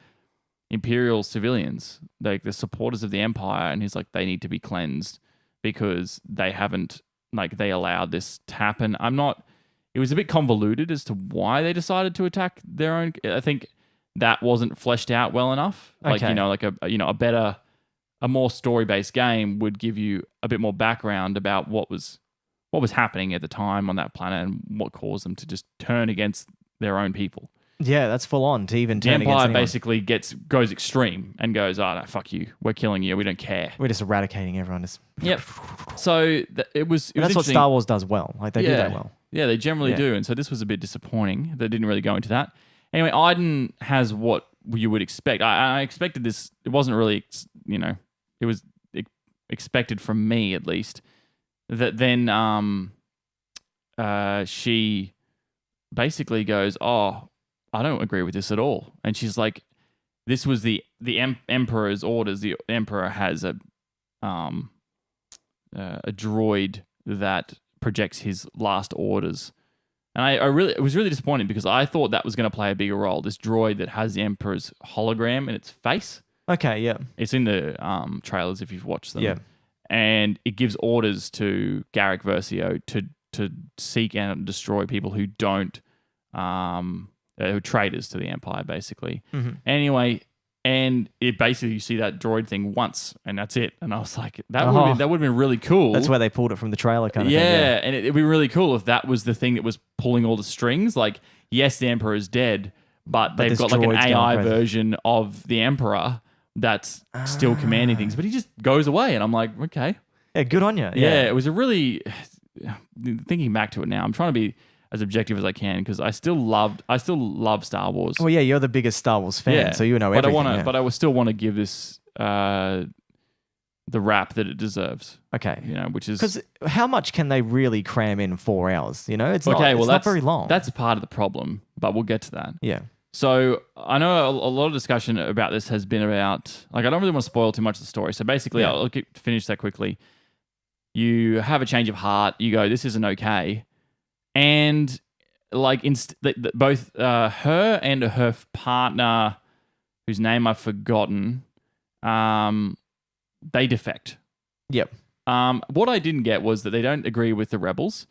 Imperial civilians, like the supporters of the Empire, and he's like, they need to be cleansed because they haven't, like, they allowed this to happen. It was a bit convoluted as to why they decided to attack their own. I think that wasn't fleshed out well enough. Like, Okay. like a more story-based game would give you a bit more background about what was happening at the time on that planet and what caused them to just turn against their own people. Yeah, that's full on to even The turn against Empire anyone. basically goes extreme and goes, oh, no, fuck you. We're killing you. We don't care. We're just eradicating everyone. Yep. So it was That's what interesting. Star Wars does well. Like, they do that well. Yeah, they generally Yeah. do. And so this was a bit disappointing. They didn't really go into that. Anyway, Iden has what you would expect. I expected this. It wasn't really, it was expected from me at least, that then she basically goes, oh, I don't agree with this at all. And she's like, this was the Emperor's orders. The Emperor has a droid that projects his last orders. And it was really disappointing because I thought that was going to play a bigger role. This droid that has the Emperor's hologram in its face. Okay, yeah. It's in the trailers if you've watched them. Yeah. And it gives orders to Garrick Versio to seek and destroy people who don't, who are traitors to the Empire, basically. Mm-hmm. Anyway, and it basically, you see that droid thing once, and that's it. And I was like, that would have been really cool. That's where they pulled it from the trailer kind of thing. Yeah, and it'd be really cool if that was the thing that was pulling all the strings. Like, yes, the Emperor is dead, but they've this got like an droid's AI going crazy. version of the Emperor that's still commanding things, but he just goes away, and I'm like, okay. Yeah, good on you. Yeah, it was a really, thinking back to it now, I'm trying to be as objective as I can because I still love Star Wars. Well, yeah, you're the biggest Star Wars fan, so you know but everything. But I would still want to give this the rap that it deserves. Okay. Which is because how much can they really cram in 4 hours? It's okay. not, Well, it's not very long. That's part of the problem, but we'll get to that. Yeah. So I know a lot of discussion about this has been about, like, I don't really want to spoil too much of the story. So basically, Yeah. I'll finish that quickly. You have a change of heart. You go, this isn't okay. And like both her and her partner, whose name I've forgotten, they defect. Yep. What I didn't get was that they don't agree with the rebels,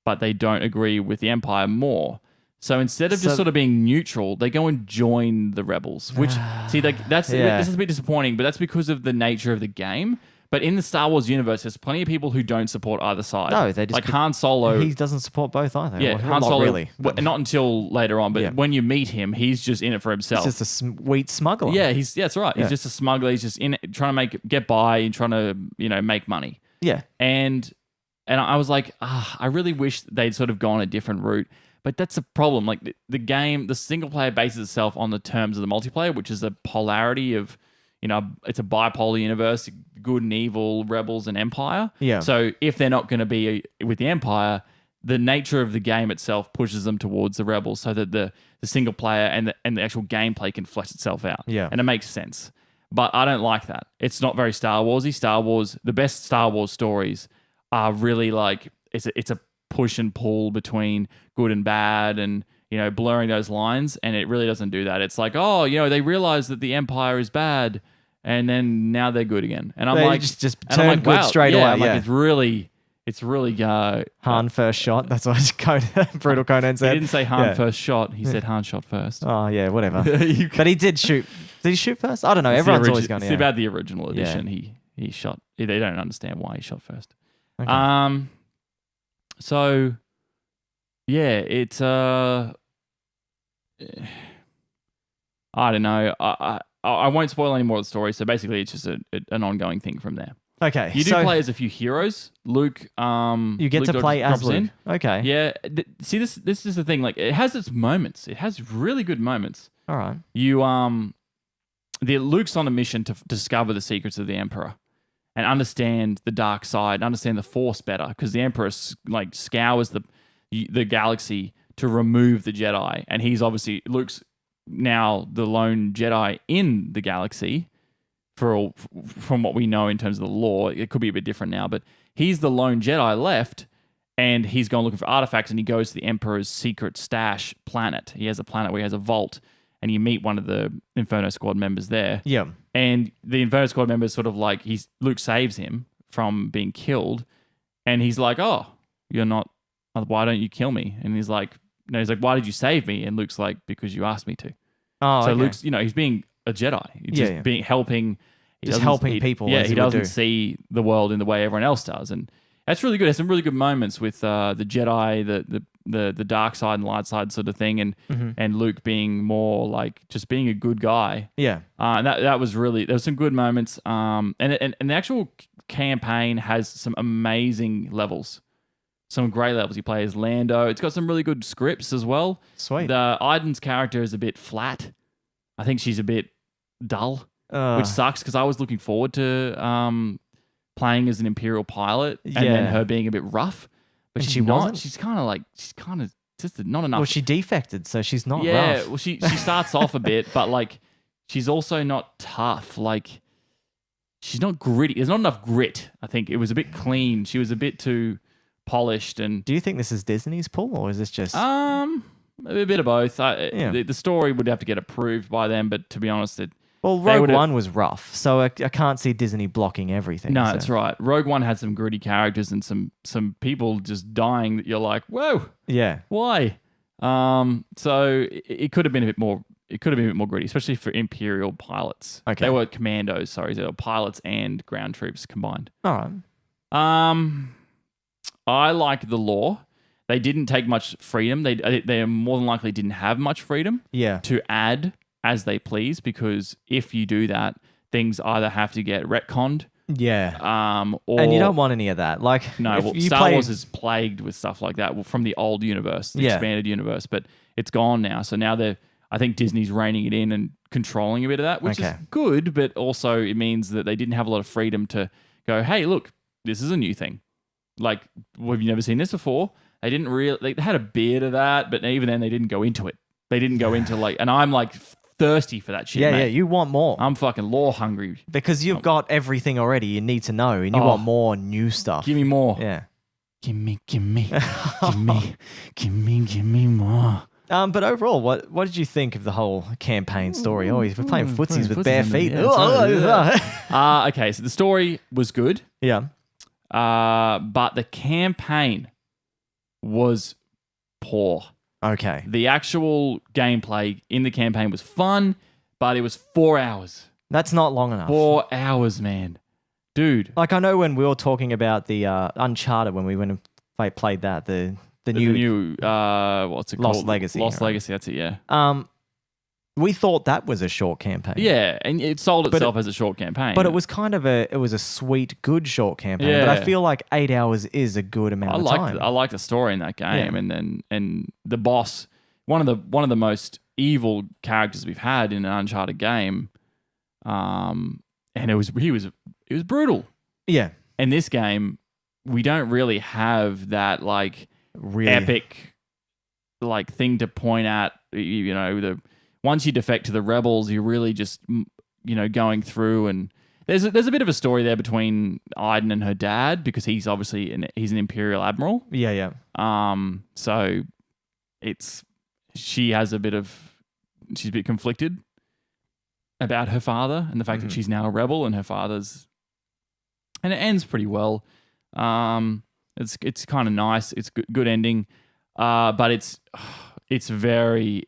but they don't agree with the Empire more. So instead of just sort of being neutral, they go and join the rebels. Which, see, like this is a bit disappointing, but that's because of the nature of the game. But in the Star Wars universe, there's plenty of people who don't support either side. No, they just like Han Solo. He doesn't support both either. Yeah, Well, Han not Solo. really. Not until later on, but when you meet him, he's just in it for himself. He's just a wheat smuggler. Yeah, that's right. He's just a smuggler. He's just in it, trying to get by and trying to make money. Yeah. And I was like, I really wish they'd sort of gone a different route. But that's a problem. Like the game, the single player bases itself on the terms of the multiplayer, which is a polarity of, it's a bipolar universe, good and evil, rebels and Empire. Yeah. So if they're not going to be with the Empire, the nature of the game itself pushes them towards the rebels, so that the single player and the actual gameplay can flesh itself out. Yeah. And it makes sense. But I don't like that. It's not very Star Warsy. Star Wars, the best Star Wars stories are really like it's a push and pull between good and bad, and blurring those lines. And it really doesn't do that. It's like, they realize that the Empire is bad, and then now they're good again. And I'm They like, just turn good straight away. I'm Yeah. like, it's really Han first shot. That's what Brutal Conan said. He didn't say Han first shot. He said Han shot first. Oh yeah, whatever. But he did shoot. Did he shoot first? I don't know. Everyone's always going. It's about the original edition. He shot. They don't understand why he shot first. Okay. So yeah, it's I don't know. I won't spoil any more of the story. So basically, it's just an ongoing thing from there. Okay. You do play as a few heroes. Luke. You get Luke to play as drops Luke. in. Okay. Yeah. See, this is the thing. Like, it has its moments. It has really good moments. All right. You Luke's on a mission to discover the secrets of the Emperor and understand the dark side, understand the Force better, because the Emperor scours the the galaxy to remove the Jedi, and he's obviously Luke's now the lone Jedi in the galaxy. From what we know in terms of the lore, it could be a bit different now, but he's the lone Jedi left, and he's gone looking for artifacts, and he goes to the Emperor's secret stash planet. He has a planet where he has a vault, and you meet one of the Inferno Squad members there. Yeah. And the Inferno Squad member is sort of like, Luke saves him from being killed, and he's like, "Oh, you're not. Why don't you kill me?" And he's like, "No." He's like, "Why did you save me?" And Luke's like, "Because you asked me to." Oh, so okay. Luke's, he's being a Jedi. He's just being helping. Just helping people. Yeah, as he would doesn't do. see the world in the way everyone else does, and that's really good. There's some really good moments with the Jedi, the dark side and light side sort of thing, and Luke being more like just being a good guy. Yeah. And that was really, there was some good moments. And the actual campaign has some amazing levels, some great levels. You play as Lando. It's got some really good scripts as well. Sweet. Iden's character is a bit flat. I think she's a bit dull, which sucks because I was looking forward to playing as an Imperial pilot and then her being a bit rough. But And she's she not. wasn't? She's kind of just not enough. Well, she defected, so she's not Yeah, rough. well, she starts off a bit, but like she's also not tough. Like she's not gritty. There's not enough grit. I think it was a bit clean. She was a bit too polished. And Do you think this is Disney's pull, or is this just... a bit of both. The story would have to get approved by them, but to be honest, Well, They Rogue would've- One was rough, so I can't see Disney blocking everything. no, so. that's right. Rogue One had some gritty characters and some people just dying that you're like, whoa, Yeah. why? So it could have been a bit more. It could have been a bit more gritty, especially for Imperial pilots. Okay. They were commandos. Sorry, they were pilots and ground troops combined. All right. I like the lore. They didn't take much freedom. They more than likely didn't have much freedom Yeah. to add as they please, because if you do that, things either have to get retconned, Yeah. or And you don't want any of that. Like, no. if Well, you Star play... Wars is plagued with stuff like that from the old universe, the Yeah. expanded universe, but it's gone now. So now I think Disney's reining it in and controlling a bit of that, which is Okay. good, but also it means that they didn't have a lot of freedom to go, hey, look, this is a new thing. Like, have you never seen this before? They didn't really. They had a bit of that, but even then, they didn't go into it. They didn't go into like, and I'm like thirsty for that shit. Yeah, mate. yeah, you want more. I'm fucking lore hungry. Because you've got everything already you need to know, and you Oh. want more new stuff. Give me more. Yeah. Give me, give me more. But overall, what did you think of the whole campaign story? Oh, we're playing footsies with footsies bare in the- feet. yeah, it's Oh, Okay, so the story was good, yeah. but the campaign was poor. Okay. The actual gameplay in the campaign was fun, but it was 4 hours. That's not long enough. 4 hours, man. Dude. Like, I know when we were talking about the Uncharted, when we went and played that, the The new new what's it Lost called? Legacy, Lost right? Legacy, that's it, yeah. we thought that was a short campaign. Yeah, and it sold But itself as a short campaign. But it was kind of a sweet, good short campaign. But I Yeah. feel like 8 hours is a good amount of time. I liked the story in that game, Yeah. and the boss, one of the most evil characters we've had in an Uncharted game, and he was brutal. Yeah. In this game, we don't really have that like Really. epic like thing to point at. Once you defect to the rebels, you're really just going through, and there's a bit of a story there between Iden and her dad, because he's obviously he's an Imperial admiral. Yeah, yeah. So she's a bit conflicted about her father and the fact that she's now a rebel, and her father's, and it ends pretty well. It's kind of nice. It's good ending. But it's very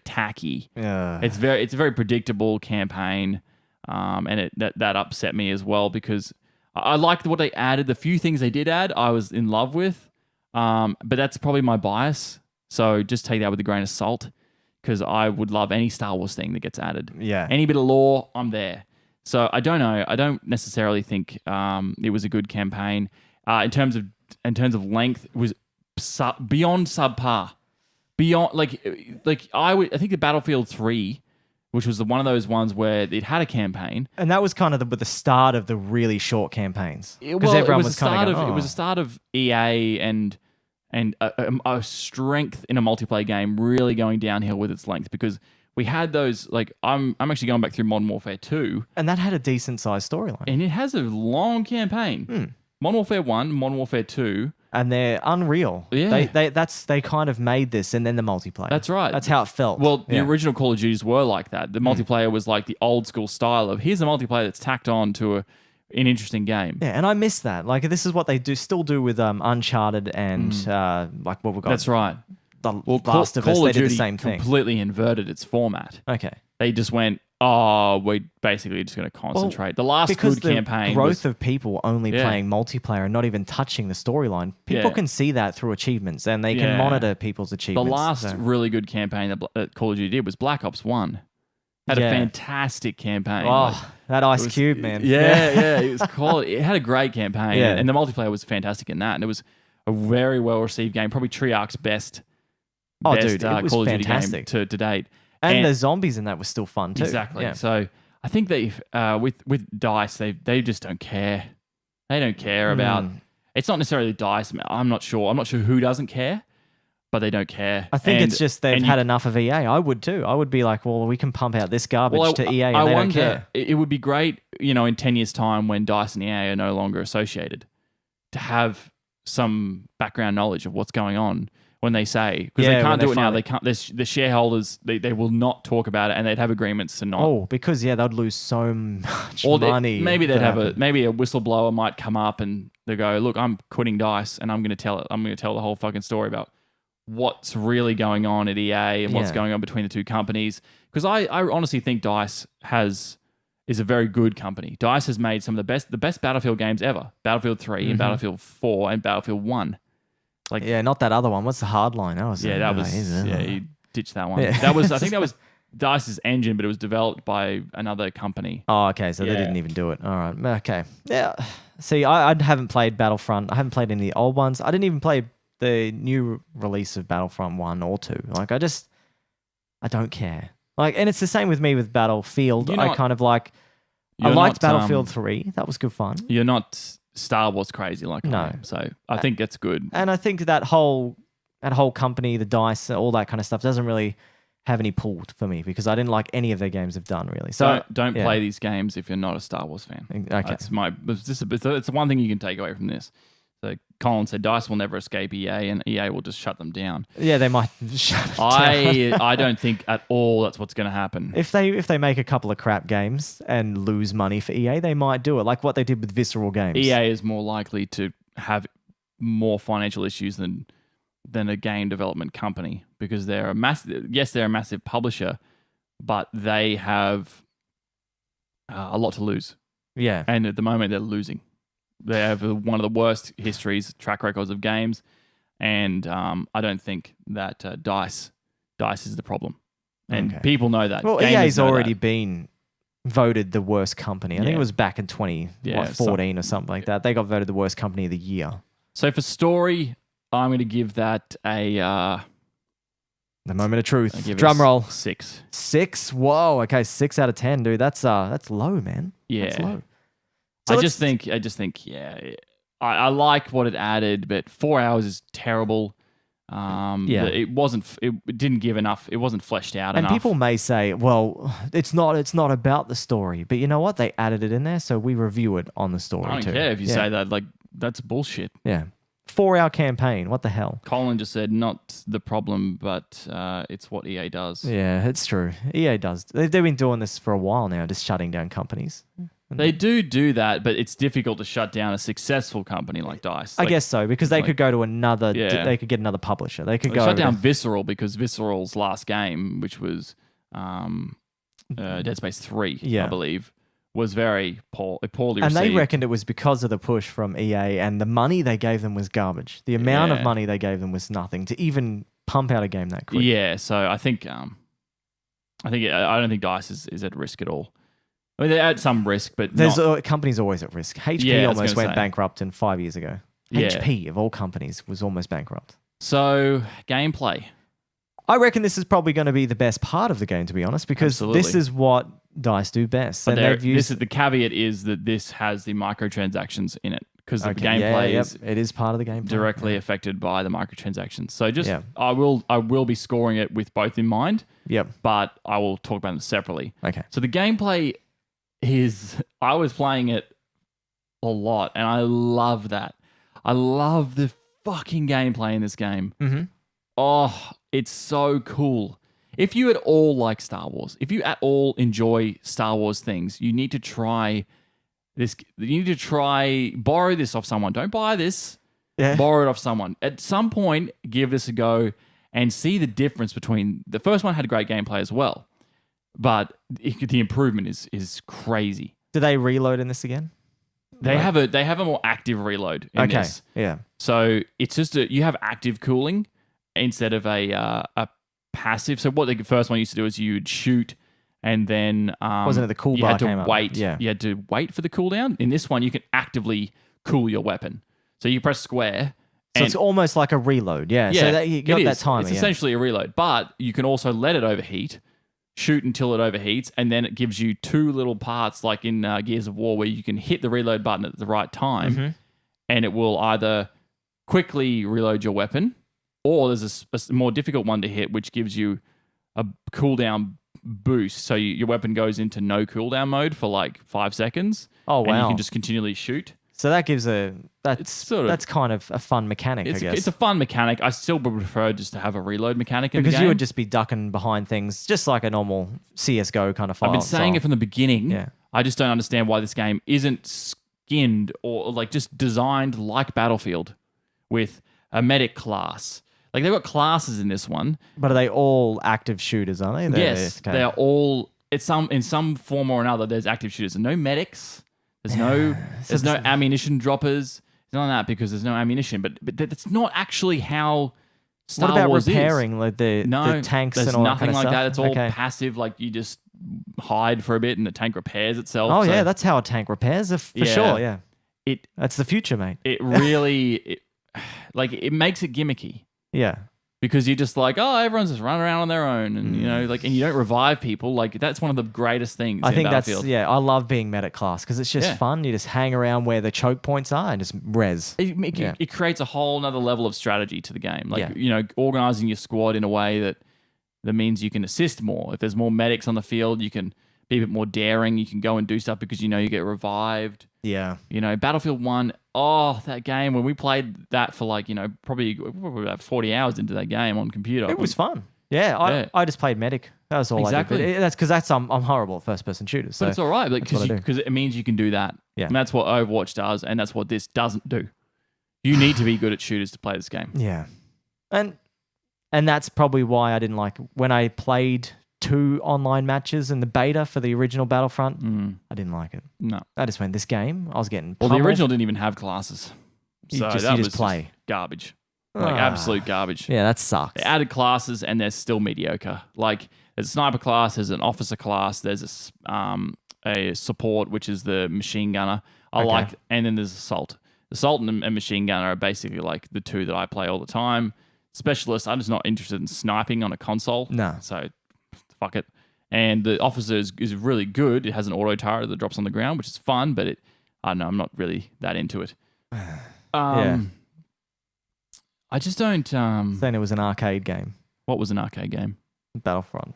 tacky. Yeah. It's a very predictable campaign. And that upset me as well, because I liked what they added. The few things they did add, I was in love with. But that's probably my bias. So just take that with a grain of salt, because I would love any Star Wars thing that gets added. Yeah. Any bit of lore, I'm there. So I don't know. I don't necessarily think it was a good campaign. In terms of length, it was beyond subpar. Beyond I think the Battlefield 3, which was one of those ones where it had a campaign. And that was kind of the start of the really short campaigns. It Because everyone was was kind of it was the start of EA and and a strength in a multiplayer game really going downhill with its length, because we had those, like, I'm actually going back through Modern Warfare 2. And that had a decent sized storyline. And it has a long campaign. Modern Warfare 1, Modern Warfare 2. And they're unreal. Yeah. They kind of made this and then the multiplayer. That's right. That's how it felt. Well, the original Call of Duties were like that. The multiplayer was like the old school style of, here's a multiplayer that's tacked on to an interesting game. Yeah, and I miss that. Like, this is what they still do with Uncharted and like what we've got. That's right. The Last of Us, they did the same thing. Completely inverted its format. Okay. They just went, we're basically just going to concentrate. The last good campaign growth was, of people only playing multiplayer and not even touching the storyline. People can see that through achievements, and they can monitor people's the achievements. last really good campaign that Call of Duty did was Black Ops 1. Had a fantastic campaign. Oh, that Ice Cube, man. Yeah, it was cool. It had a great campaign, Yeah. and the multiplayer was fantastic in that, and it was a very well received game. Probably Treyarch's best Dude, it was Call of Duty fantastic. game to date. And the zombies in that was still fun too. Exactly. Yeah. So I think they with DICE, they just don't care. They don't care about. It's not necessarily DICE. I'm not sure who doesn't care, but they don't care. I think it's just they've had enough of EA. I would too. I would be like, well, we can pump out this garbage to EA, and they don't care. It would be great, in 10 years' time when DICE and EA are no longer associated, to have some background knowledge of what's going on. When they say, because they can't do it now, they can't. The shareholders, they will not talk about it, and they'd have agreements to not. Oh, because they'd lose so much money. Maybe they'd have maybe a whistleblower might come up and they go, look, I'm quitting DICE, and I'm going to tell it. I'm going to tell the whole fucking story about what's really going on at EA and what's going on between the two companies. Because I honestly think DICE is a very good company. DICE has made some of the best Battlefield games ever. Battlefield 3 and Battlefield 4 and Battlefield 1. Not that other one. What's the Hardline? You ditched that one. Yeah. I think that was DICE's engine, but it was developed by another company. Oh, okay. So they didn't even do it. All right. Okay. Yeah. See, I haven't played Battlefront. I haven't played any of the old ones. I didn't even play the new release of Battlefront 1 or 2. Like, I don't care. Like, and it's the same with me with Battlefield. I liked Battlefield 3. That was good fun. You're not Star Wars crazy like I am. So I think it's good. And I think that whole company, the DICE, all that kind of stuff doesn't really have any pull for me because I didn't like any of their games have done really. So don't play these games if you're not a Star Wars fan. Okay. It's one thing you can take away from this. So Colin said DICE will never escape EA and EA will just shut them down. Yeah, they might shut them down. I don't think at all that's what's going to happen. If they make a couple of crap games and lose money for EA, they might do it, like what they did with Visceral Games. EA is more likely to have more financial issues than a game development company because they're a massive publisher, but they have a lot to lose. Yeah. And at the moment, they're losing. They have one of the worst track records of games, and I don't think that DICE is the problem, and people know that. Well, EA's already been voted the worst company. I think it was back in 2014 or something like that. They got voted the worst company of the year. So for story, I'm going to give that the moment of truth. Drum roll. 6. 6? Whoa. Okay, 6 out of 10, dude. That's low, man. Yeah. That's low. So I just think, I like what it added, but 4 hours is terrible. It didn't give enough. It wasn't fleshed out enough. And people may say, well, it's not about the story, but you know what? They added it in there, so we review it on the story I don't care if you say that. Like, that's bullshit. Yeah. 4-hour campaign. What the hell? Colin just said, not the problem, but it's what EA does. Yeah, it's true. EA does. They've been doing this for a while now, just shutting down companies. They do that, but it's difficult to shut down a successful company like DICE. I guess so, because they could go to another. They could get another publisher. They could go shut down Visceral because Visceral's last game, which was Dead Space 3, I believe, was very poorly received. And they reckoned it was because of the push from EA, and the money they gave them was garbage. The amount of money they gave them was nothing to even pump out a game that quick. Yeah, so I think I don't think DICE is at risk at all. I mean, they're at some risk, but there's companies always at risk. HP almost went bankrupt 5 years ago. HP, of all companies, was almost bankrupt. So, gameplay. I reckon this is probably going to be the best part of the game, to be honest, because this is what DICE do best. But the caveat is that this has the microtransactions in it because the Okay. gameplay Yeah, is it is part of the game. directly affected by the microtransactions. So Yeah. I will be scoring it with both in mind, Yep. but I will talk about them separately. Okay. So the gameplay is, I was playing it a lot and I love that. I love the fucking gameplay in this game. Mm-hmm. Oh, it's so cool. If you at all like Star Wars, if you at all enjoy Star Wars things, you need to try this. You need to try, borrow this off someone. Don't buy this. Yeah. Borrow it off someone. At some point, give this a go and see the difference between the first one had great gameplay as well, but the improvement is crazy. Do they reload in this again? They have a more active reload in this. Yeah. So it's just you have active cooling instead of a passive. So what the first one used to do is you'd shoot and then Wasn't it the cool you bar had to came up? wait. Yeah. You had to wait for the cooldown. In this one, you can actively cool your weapon. So you press square. So it's almost like a reload. Yeah. So that, you got it that is. timer. It's yeah. essentially a reload, but you can also let it overheat, shoot until it overheats, and then it gives you two little parts like in Gears of War where you can hit the reload button at the right time, Mm-hmm. and it will either quickly reload your weapon, or there's a more difficult one to hit, which gives you a cooldown boost. So your weapon goes into no cooldown mode for like 5 seconds. Oh, And you wow. can just continually shoot. So that gives that's sort of- that's kind of a fun mechanic, I guess. It's a fun mechanic. I still would prefer just to have a reload mechanic in because the game. you would just be ducking behind things just like a normal CSGO kind of file. I've been saying it from the beginning. Yeah. I just don't understand why this game isn't skinned or like just designed like Battlefield with a medic class. Like they've got classes in this one. But are they all active shooters, are they? Yes, okay. they are all. It's in some form or another. There's active shooters and no medics. There's no ammunition droppers. None of that because there's no ammunition. But that's not actually how Star What about Wars repairing is. like the tanks there's and all nothing that kind of like stuff? that. It's all Okay. passive. Like you just hide for a bit and the tank repairs itself. Oh So yeah, that's how a tank repairs for Yeah. sure. Yeah, it that's the future, mate. it really it makes it gimmicky. Yeah, Because you're just like, oh, everyone's just running around on their own, and you know, like, and you don't revive people. Like that's one of the greatest things. I in think that's Battlefield. I love being medic class because it's just Yeah. fun. You just hang around where the choke points are and just res. It creates a whole nother level of strategy to the game. Like Yeah. you know, organizing your squad in a way that means you can assist more. If there's more medics on the field, you can be a bit more daring. You can go and do stuff because you know you get revived. Yeah, You know, Battlefield 1, oh, that game, when we played that for like, you know, probably about 40 hours into that game on computer. it was fun. Yeah, Yeah. I just played medic. That was all Exactly. I did. But that's because I'm horrible at first person shooters. So But it's all right that's what I do. because it means you can do that. Yeah. And that's what Overwatch does, and that's what this doesn't do. You need to be good at shooters to play this game. yeah, and that's probably why I didn't like when I played 2 online matches in the beta for the original Battlefront. I didn't like it. No. I just went this game. I was getting Well, the pummeled. original didn't even have classes. You So just- that you was just play. garbage. Like Ah. absolute garbage. Yeah, that sucks. They added classes and they're still mediocre. Like there's a sniper class, there's an officer class, there's a support, which is the machine gunner. And then there's assault. Assault and machine gunner are basically like the two that I play all the time. Specialist, I'm just not interested in sniping on a console. No. So fuck it. And the officer is really good. It has an auto turret that drops on the ground, which is fun, but I don't know, I'm not really that into it. Yeah. I just don't. Saying it was an arcade game. What was an arcade game? Battlefront.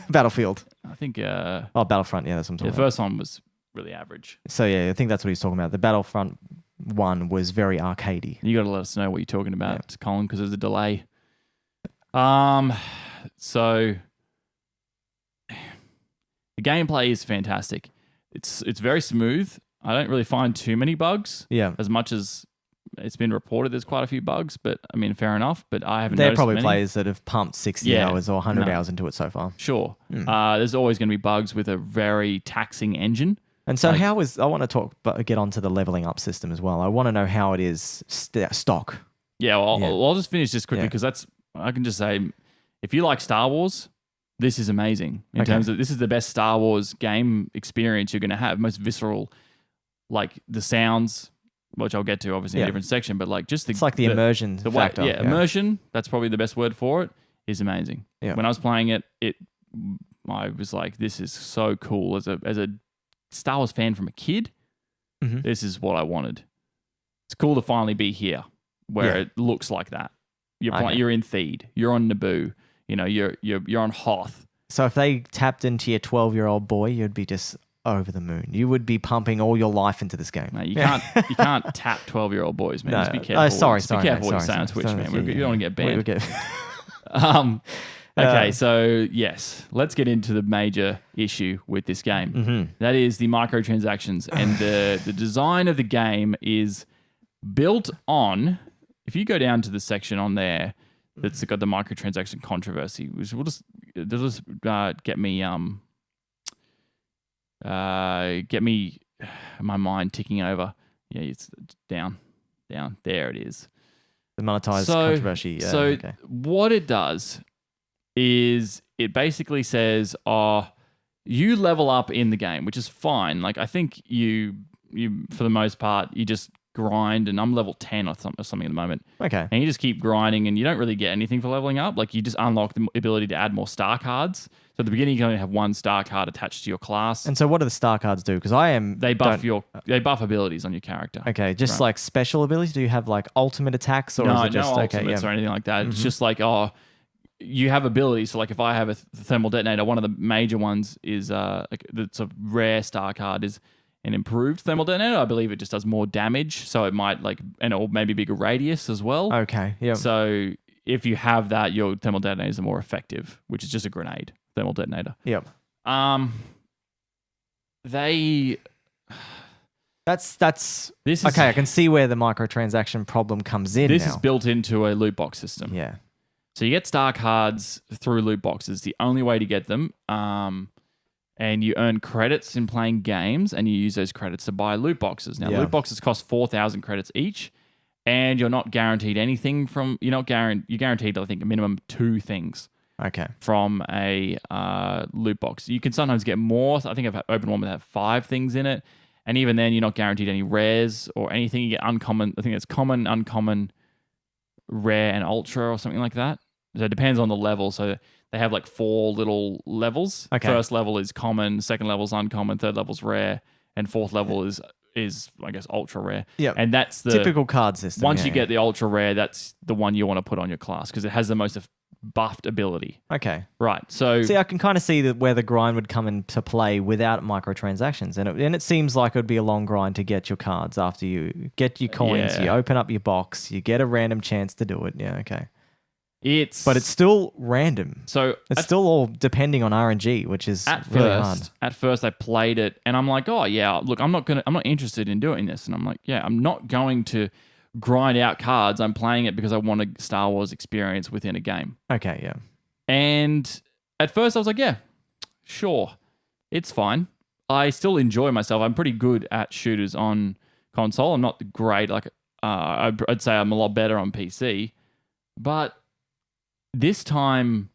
Battlefield. I think Oh, Battlefront. Yeah, that's what I'm the talking about. first one was really average. So yeah, I think that's what he's talking about. The Battlefront one was very arcadey. You got to let us know what you're talking about, Colin, because there's a delay. So the gameplay is fantastic. It's very smooth. I don't really find too many bugs. Yeah. As much as it's been reported, there's quite a few bugs, but I mean, fair enough. But I haven't. They're noticed probably many. players that have pumped 60 Yeah. hours or 100 No. hours into it so far. Sure. There's always going to be bugs with a very taxing engine. And so Like- I want to get onto the leveling up system as well. I want to know how it is stock. Yeah, well, Yeah. I'll just finish this quickly Yeah. because I can just say, if you like Star Wars, this is amazing in Okay. terms of this is the best Star Wars game experience you're going to have. Most visceral, like the sounds, which I'll get to obviously in Yeah. a different section, but like just It's like the immersion way, factor. yeah, immersion. That's probably the best word for it. Is amazing. Yeah. When I was playing it, I was like, this is so cool. As a Star Wars fan from a kid, Mhm. this is what I wanted. it's cool to finally be here where Yeah. it looks like that. You're Okay. you're in Theed, you're on Naboo, you know, you're on Hoth. So if they tapped into your 12-year-old boy, you'd be just over the moon. You would be pumping all your life into this game. No, you can't tap 12-year-old boys, man. No. Just be careful. Oh, sorry, Just sorry, be careful mate. what you say on Twitch, man. You don't want to get banned. We get Okay, so yes, let's get into the major issue with this game. Mm-hmm. That is the microtransactions, and the design of the game is built on. If you go down to the section on there that's got the microtransaction controversy, which will just get me my mind ticking over. Yeah, it's down. There it is. the monetized controversy. Yeah, So okay. what it does is it basically says, you level up in the game, which is fine. Like I think you for the most part, you just grind, and I'm level 10 or something at the moment. Okay. And you just keep grinding, and you don't really get anything for leveling up. Like you just unlock the ability to add more star cards. So at the beginning, you can only have one star card attached to your class. And so what do the star cards do? Because They buff abilities on your character. Okay, just Right. like special abilities. Do you have like ultimate attacks, or No, is it just no okay? ultimates Yeah. or anything like that. It's just like, you have abilities. So like if I have a thermal detonator, one of the major ones is it's a rare star card is an improved thermal detonator. I believe it just does more damage, so it might or maybe bigger radius as well. Okay. Yeah. So if you have that, your thermal detonators are more effective, which is just a grenade thermal detonator. Yep. They That's this is okay. I can see where the microtransaction problem comes in. this now. is built into a loot box system. Yeah. So you get star cards through loot boxes. The only way to get them, and you earn credits in playing games, and you use those credits to buy loot boxes. Now, Yeah. loot boxes cost 4,000 credits each, and you're not guaranteed anything from. You're guaranteed, I think, a minimum 2 things Okay. from a loot box. You can sometimes get more. I think I've opened one that have 5 things in it, and even then, you're not guaranteed any rares or anything. You get uncommon. I think it's common, uncommon, rare, and ultra, or something like that. So it depends on the level. So they have like 4 little levels. Okay. First level is common, second level is uncommon, third level is rare, and fourth level is I guess ultra rare. Yep. And that's the Typical card system. once yeah, you get the ultra rare, that's the one you want to put on your class because it has the most buffed ability. Okay. Right. So See, I can kind of see where the grind would come into play without microtransactions, and it seems like it would be a long grind to get your cards after you get your coins. Yeah. You open up your box, you get a random chance to do it. Yeah. Okay. but It's still random. so It's still all depending on RNG, which is really hard. At first, I played it, and I'm like, oh yeah, look, I'm not interested in doing this, and I'm like, yeah, I'm not going to grind out cards. I'm playing it because I want a Star Wars experience within a game. Okay. Yeah. And at first, I was like, yeah, sure, it's fine. I still enjoy myself. I'm pretty good at shooters on console. I'm not great. Like, I'd say I'm a lot better on PC, but this time,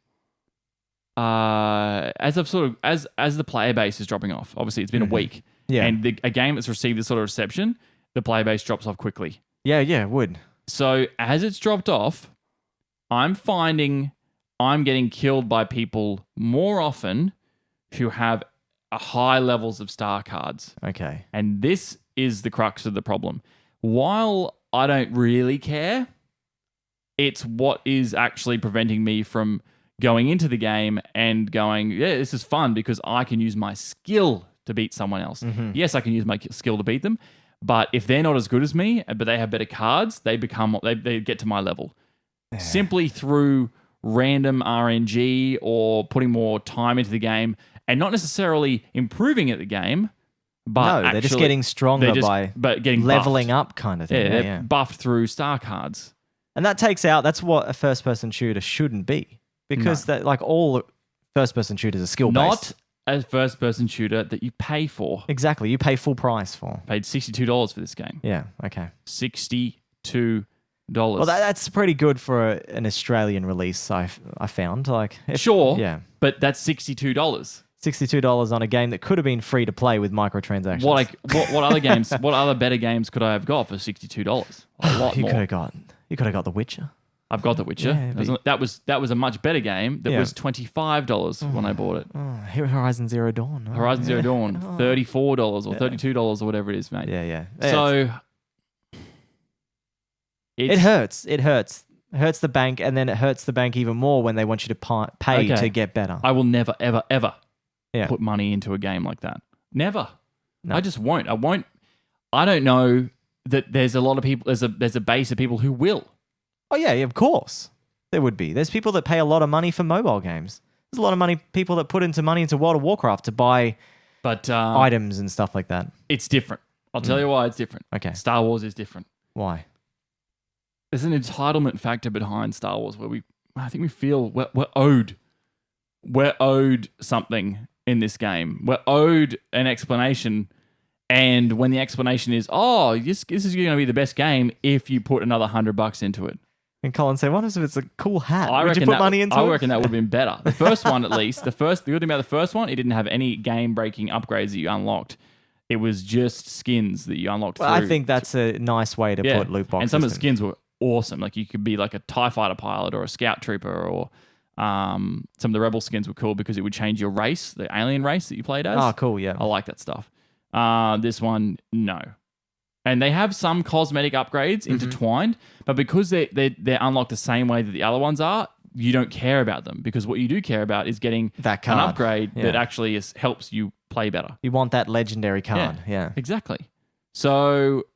as the player base is dropping off, obviously it's been a week, Yeah. and a game that's received this sort of reception, the player base drops off quickly. Yeah. Yeah. It would. So as it's dropped off, I'm finding I'm getting killed by people more often who have high levels of star cards. Okay. And this is the crux of the problem. While I don't really care, it's what is actually preventing me from going into the game and going, yeah, this is fun because I can use my skill to beat someone else. Yes, I can use my skill to beat them, but if they're not as good as me, but they have better cards, they get to my level. Simply through random RNG or putting more time into the game and not necessarily improving at the game, but No, they're just getting stronger but getting leveling buffed. up kind of thing. Yeah, Yeah, they're yeah. buffed through star cards. And that's what a first person shooter shouldn't be. Because that like all first person shooters are skill based. Not a first person shooter that you pay for. Exactly. You pay full price for. Paid $62 for this game. Yeah, okay. $62. Well, that's pretty good for an Australian release, I found. Sure. Yeah. But that's $62. $62 on a game that could have been free to play with microtransactions. What other games? What other better games could I have got for $62? A lot you more. could have got The Witcher. I've got The Witcher. Yeah, That was a much better game. That Yeah. was $25 when I bought it. Oh, Horizon Zero Dawn. Oh, Horizon Zero yeah. Dawn, $34 or $32 or whatever it is, mate. Yeah, yeah. So It hurts. It hurts. It hurts the bank, and then it hurts the bank even more when they want you to pay to get better. I will never, ever, ever Yeah. put money into a game like that. Never. No. I just won't. I won't. I don't know that there's a lot of people. There's a base of people who will. Oh yeah, of course there would be. There's people that pay a lot of money for mobile games. There's a lot of people that put money into World of Warcraft to buy But items and stuff like that. it's different. I'll tell you why it's different. Okay. Star Wars is different. Why? There's an entitlement factor behind Star Wars where I think we feel we're owed something in this game. We're owed an explanation, and when the explanation is, oh, this is going to be the best game if you put another $100 into it. And Colin said, what if it's a cool hat? I Would reckon you put that, money into I it? reckon that would have been better. The first one, at least. The good thing about the first one, it didn't have any game-breaking upgrades that you unlocked. It was just skins that you unlocked Well, through. I think that's a nice way to put loot boxes. And some of the skins were awesome. Like you could be like a TIE fighter pilot or a scout trooper, or some of the rebel skins were cool because it would change your race, the alien race that you played as. Oh, cool, yeah. I like that stuff. This one, no. And they have some cosmetic upgrades intertwined, but because they're unlocked the same way that the other ones are, you don't care about them, because what you do care about is getting That an card. upgrade Yeah. that actually helps you play better. You want that legendary card, yeah. Exactly. So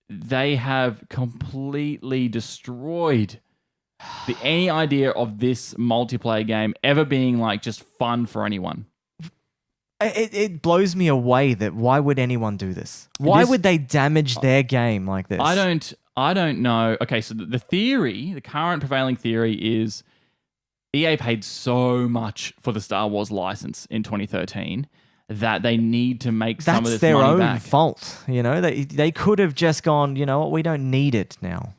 they have completely destroyed any idea of this multiplayer game ever being like just fun for anyone. It blows me away that why would anyone do this? Why would they damage their game like this? I don't know. Okay, so the current prevailing theory is EA paid so much for the Star Wars license in 2013 that they need to make some of this That's their money own back. fault. You know, they could have just gone, you know what, we don't need it now.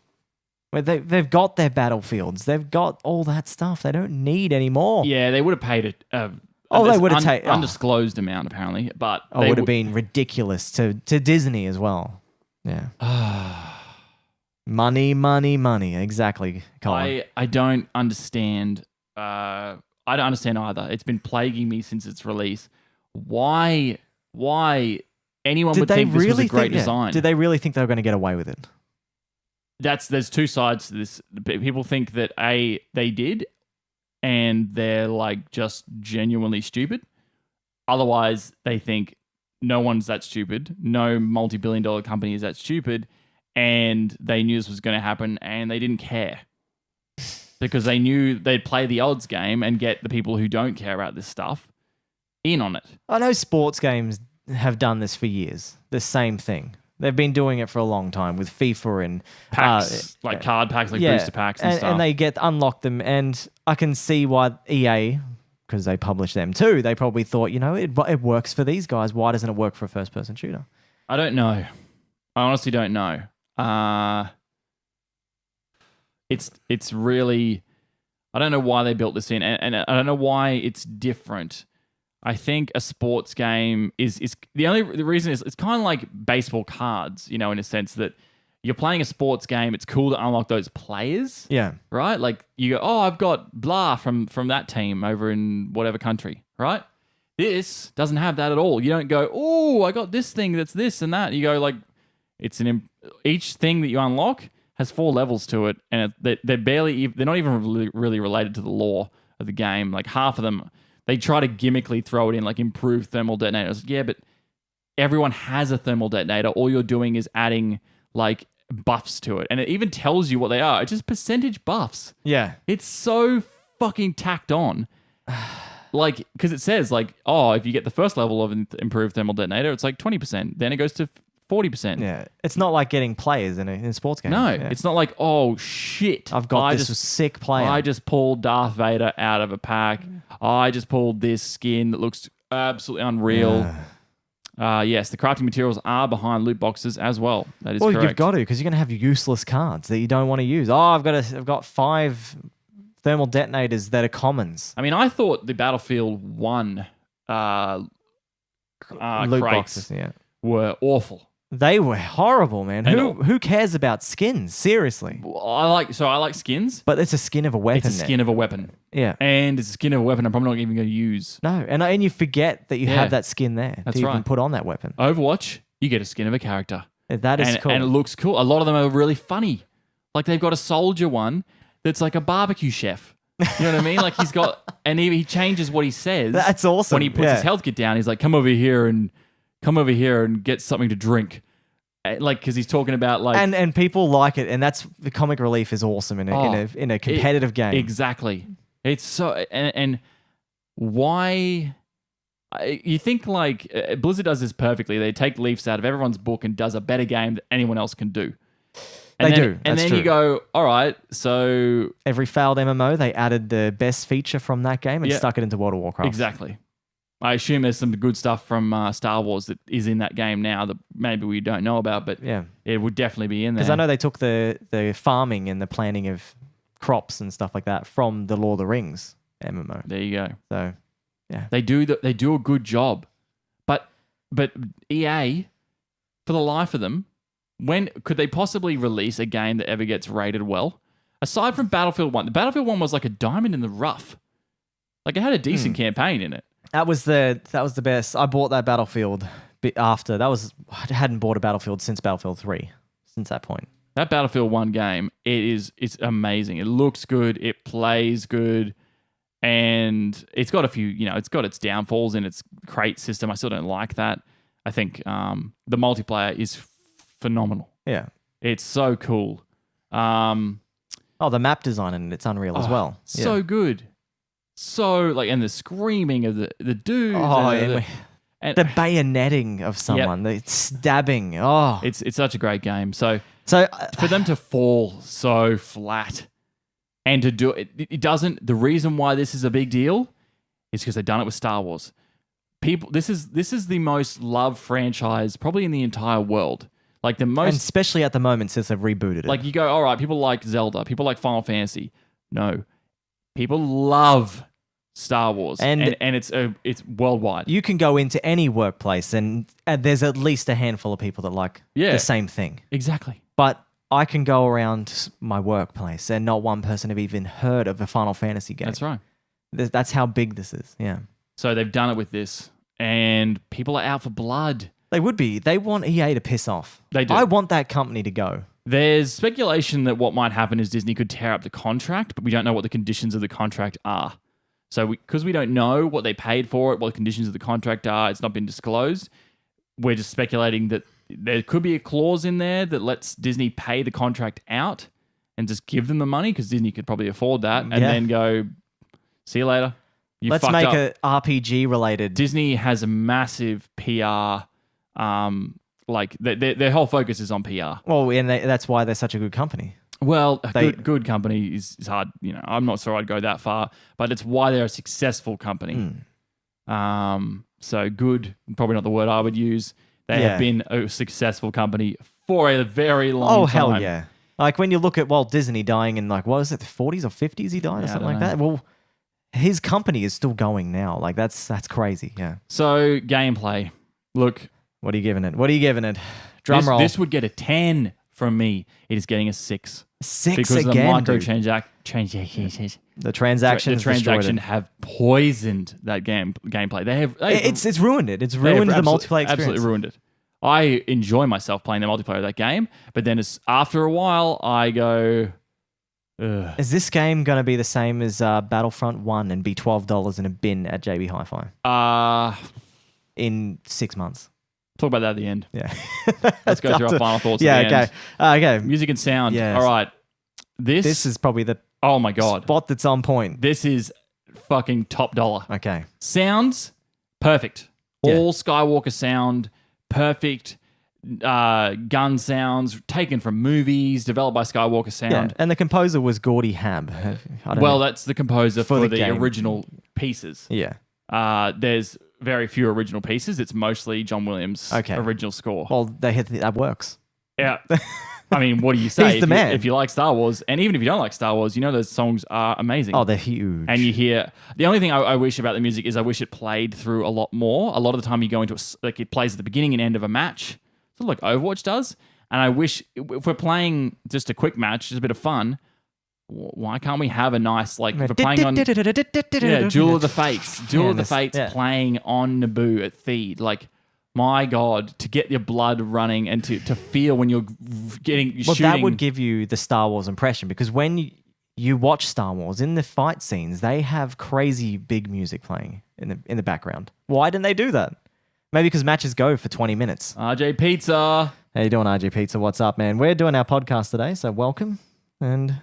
They've got their battlefields. They've got all that stuff. They don't need any more. Yeah, they would have paid it. They would have taken undisclosed amount apparently, but it would have been ridiculous to Disney as well. Yeah. Money, money, money. Exactly, Colin. I don't understand. I don't understand either. It's been plaguing me since its release. Why anyone would think this was a great design? Did they really think they were going to get away with it? There's two sides to this. People think that they did, and they're like just genuinely stupid. Otherwise, they think no one's that stupid. No multi-billion-dollar company is that stupid, and they knew this was going to happen, and they didn't care because they knew they'd play the odds game and get the people who don't care about this stuff in on it. I know sports games have done this for years. The same thing. They've been doing it for a long time with FIFA and Packs, card packs, booster packs and stuff. And they unlock them. And I can see why EA, because they publish them too, they probably thought, you know, it works for these guys. Why doesn't it work for a first-person shooter? I don't know. I honestly don't know. It's really, I don't know why they built this in, and I don't know why it's different. I think a sports game is the reason is it's kind of like baseball cards, you know, in a sense that you're playing a sports game. It's cool to unlock those players. Yeah. Right? Like you go, oh, I've got blah from that team over in whatever country, right? This doesn't have that at all. You don't go, oh, I got this thing that's this and that. You go like, each thing that you unlock has 4 levels to it, and they're not even really related to the lore of the game. Like half of them, they try to gimmickly throw it in, like improved thermal detonators. Yeah, but everyone has a thermal detonator. All you're doing is adding like buffs to it, and it even tells you what they are. It's just percentage buffs. Yeah. It's so fucking tacked on. Like, because it says like, oh, if you get the first level of improved thermal detonator, it's like 20%. Then it goes to 40%. Yeah. It's not like getting players in a sports game. No, Yeah. it's not like, oh shit, I've got this sick player. I just pulled Darth Vader out of a pack. I just pulled this skin that looks absolutely unreal. Yes, the crafting materials are behind loot boxes as well. That is correct. You've got to, because you're going to have useless cards that you don't want to use. Oh, I've got 5 thermal detonators that are commons. I mean, I thought the Battlefield 1 Loot crates boxes, were awful. They were horrible, man. And Who cares about skins? Seriously. I like skins. But it's a skin of a weapon. It's a skin of a weapon. Yeah. And it's a skin of a weapon I'm probably not even going to use. No, and you forget that you have that skin there That's to even right. put on that weapon. Overwatch, you get a skin of a character. That is cool. And it looks cool. A lot of them are really funny. Like they've got a soldier one that's like a barbecue chef. You know what I mean? Like he's got, and he changes what he says. That's awesome. When he puts his health kit down, he's like, come over here and get something to drink. Like, because he's talking about like, and people like it, and that's the comic relief is awesome in a competitive game. Exactly. It's so and why you think like Blizzard does this perfectly. They take leaves out of everyone's book and does a better game that anyone else can do. And then true. you go, all right, so Every failed MMO, they added the best feature from that game and stuck it into World of Warcraft. Exactly. I assume there's some good stuff from Star Wars that is in that game now that maybe we don't know about, but it would definitely be in there. Because I know they took the farming and the planting of crops and stuff like that from the Lord of the Rings MMO. There you go. So, yeah, they do a good job, but EA, for the life of them, when could they possibly release a game that ever gets rated well? Aside from Battlefield 1, the Battlefield 1 was like a diamond in the rough. Like it had a decent campaign in it. That was the best. I bought that Battlefield bit after. I hadn't bought a Battlefield since Battlefield 3. Since that point. That Battlefield 1 game, it's amazing. It looks good, it plays good, and it's got a few, it's got its downfalls in its crate system. I still don't like that. I think the multiplayer is phenomenal. Yeah. It's so cool. The map design in it's unreal as well. So good. So like, and the screaming of the dudes. And the bayoneting of someone, the stabbing. Oh, it's such a great game. So for them to fall so flat and to do it doesn't. The reason why this is a big deal is because they've done it with Star Wars. People, this is the most loved franchise probably in the entire world. Like the most, and especially at the moment since they've rebooted it. Like you go, all right, people like Zelda, people like Final Fantasy. No, people love Star Wars, and it's worldwide. You can go into any workplace, and there's at least a handful of people that like the same thing. Exactly. But I can go around my workplace, and not one person have even heard of a Final Fantasy game. That's right. That's how big this is. Yeah. So they've done it with this, and people are out for blood. They would be. They want EA to piss off. They do. I want that company to go. There's speculation that what might happen is Disney could tear up the contract, but we don't know what the conditions of the contract are. So because we don't know what they paid for it, what the conditions of the contract are, it's not been disclosed. We're just speculating that there could be a clause in there that lets Disney pay the contract out and just give them the money, because Disney could probably afford that, and then go, see you later. Let's make a RPG related. Disney has a massive PR. Like their whole focus is on PR. Well, and that's why they're such a good company. Well, good company is hard. I'm not sure I'd go that far, but it's why they're a successful company. So good, probably not the word I would use. They have been a successful company for a very long time. Oh, hell yeah. Like when you look at Walt Disney dying in like, what was it, the 40s or 50s he died or something like that? Well, his company is still going now. Like that's crazy. Yeah. So gameplay. Look. What are you giving it? Drum roll. This would get a 10 from me. It is getting a 6. 6 because again, the microtransactions. The transaction have poisoned that gameplay. It's ruined it. It's ruined the multiplayer experience. Absolutely ruined it. I enjoy myself playing the multiplayer of that game, but then after a while, I go, ugh. Is this game going to be the same as Battlefront 1 and be $12 in a bin at JB Hi-Fi? In 6 months. Talk about that at the end. Yeah. Let's go through our final thoughts at the end. Okay. Music and sound. Yes. All right. This is probably the oh my God spot that's on point. This is fucking top dollar. Okay. Sounds, perfect. All Skywalker sound, perfect. Gun sounds taken from movies, developed by Skywalker Sound. Yeah. And the composer was Gordy Hab. That's the composer for the original pieces. Yeah. There's very few original pieces. It's mostly John Williams' original score. Well, that works. Yeah. I mean, what do you say? He's the man. If you like Star Wars, and even if you don't like Star Wars, those songs are amazing. Oh, they're huge. And you hear... The only thing I wish about the music is I wish it played through a lot more. A lot of the time you go into it plays at the beginning and end of a match, sort of like Overwatch does. And I wish, if we're playing just a quick match, just a bit of fun, why can't we have a nice, like, if we're playing on... Duel of the Fates. Duel of the Fates playing on Naboo at Theed. Like, My God, to get your blood running and to feel when you're shooting. that would give you the Star Wars impression, because when you watch Star Wars, in the fight scenes, they have crazy big music playing in the background. Why didn't they do that? Maybe because matches go for 20 minutes. RJ Pizza. How you doing, RJ Pizza? What's up, man? We're doing our podcast today, so welcome. And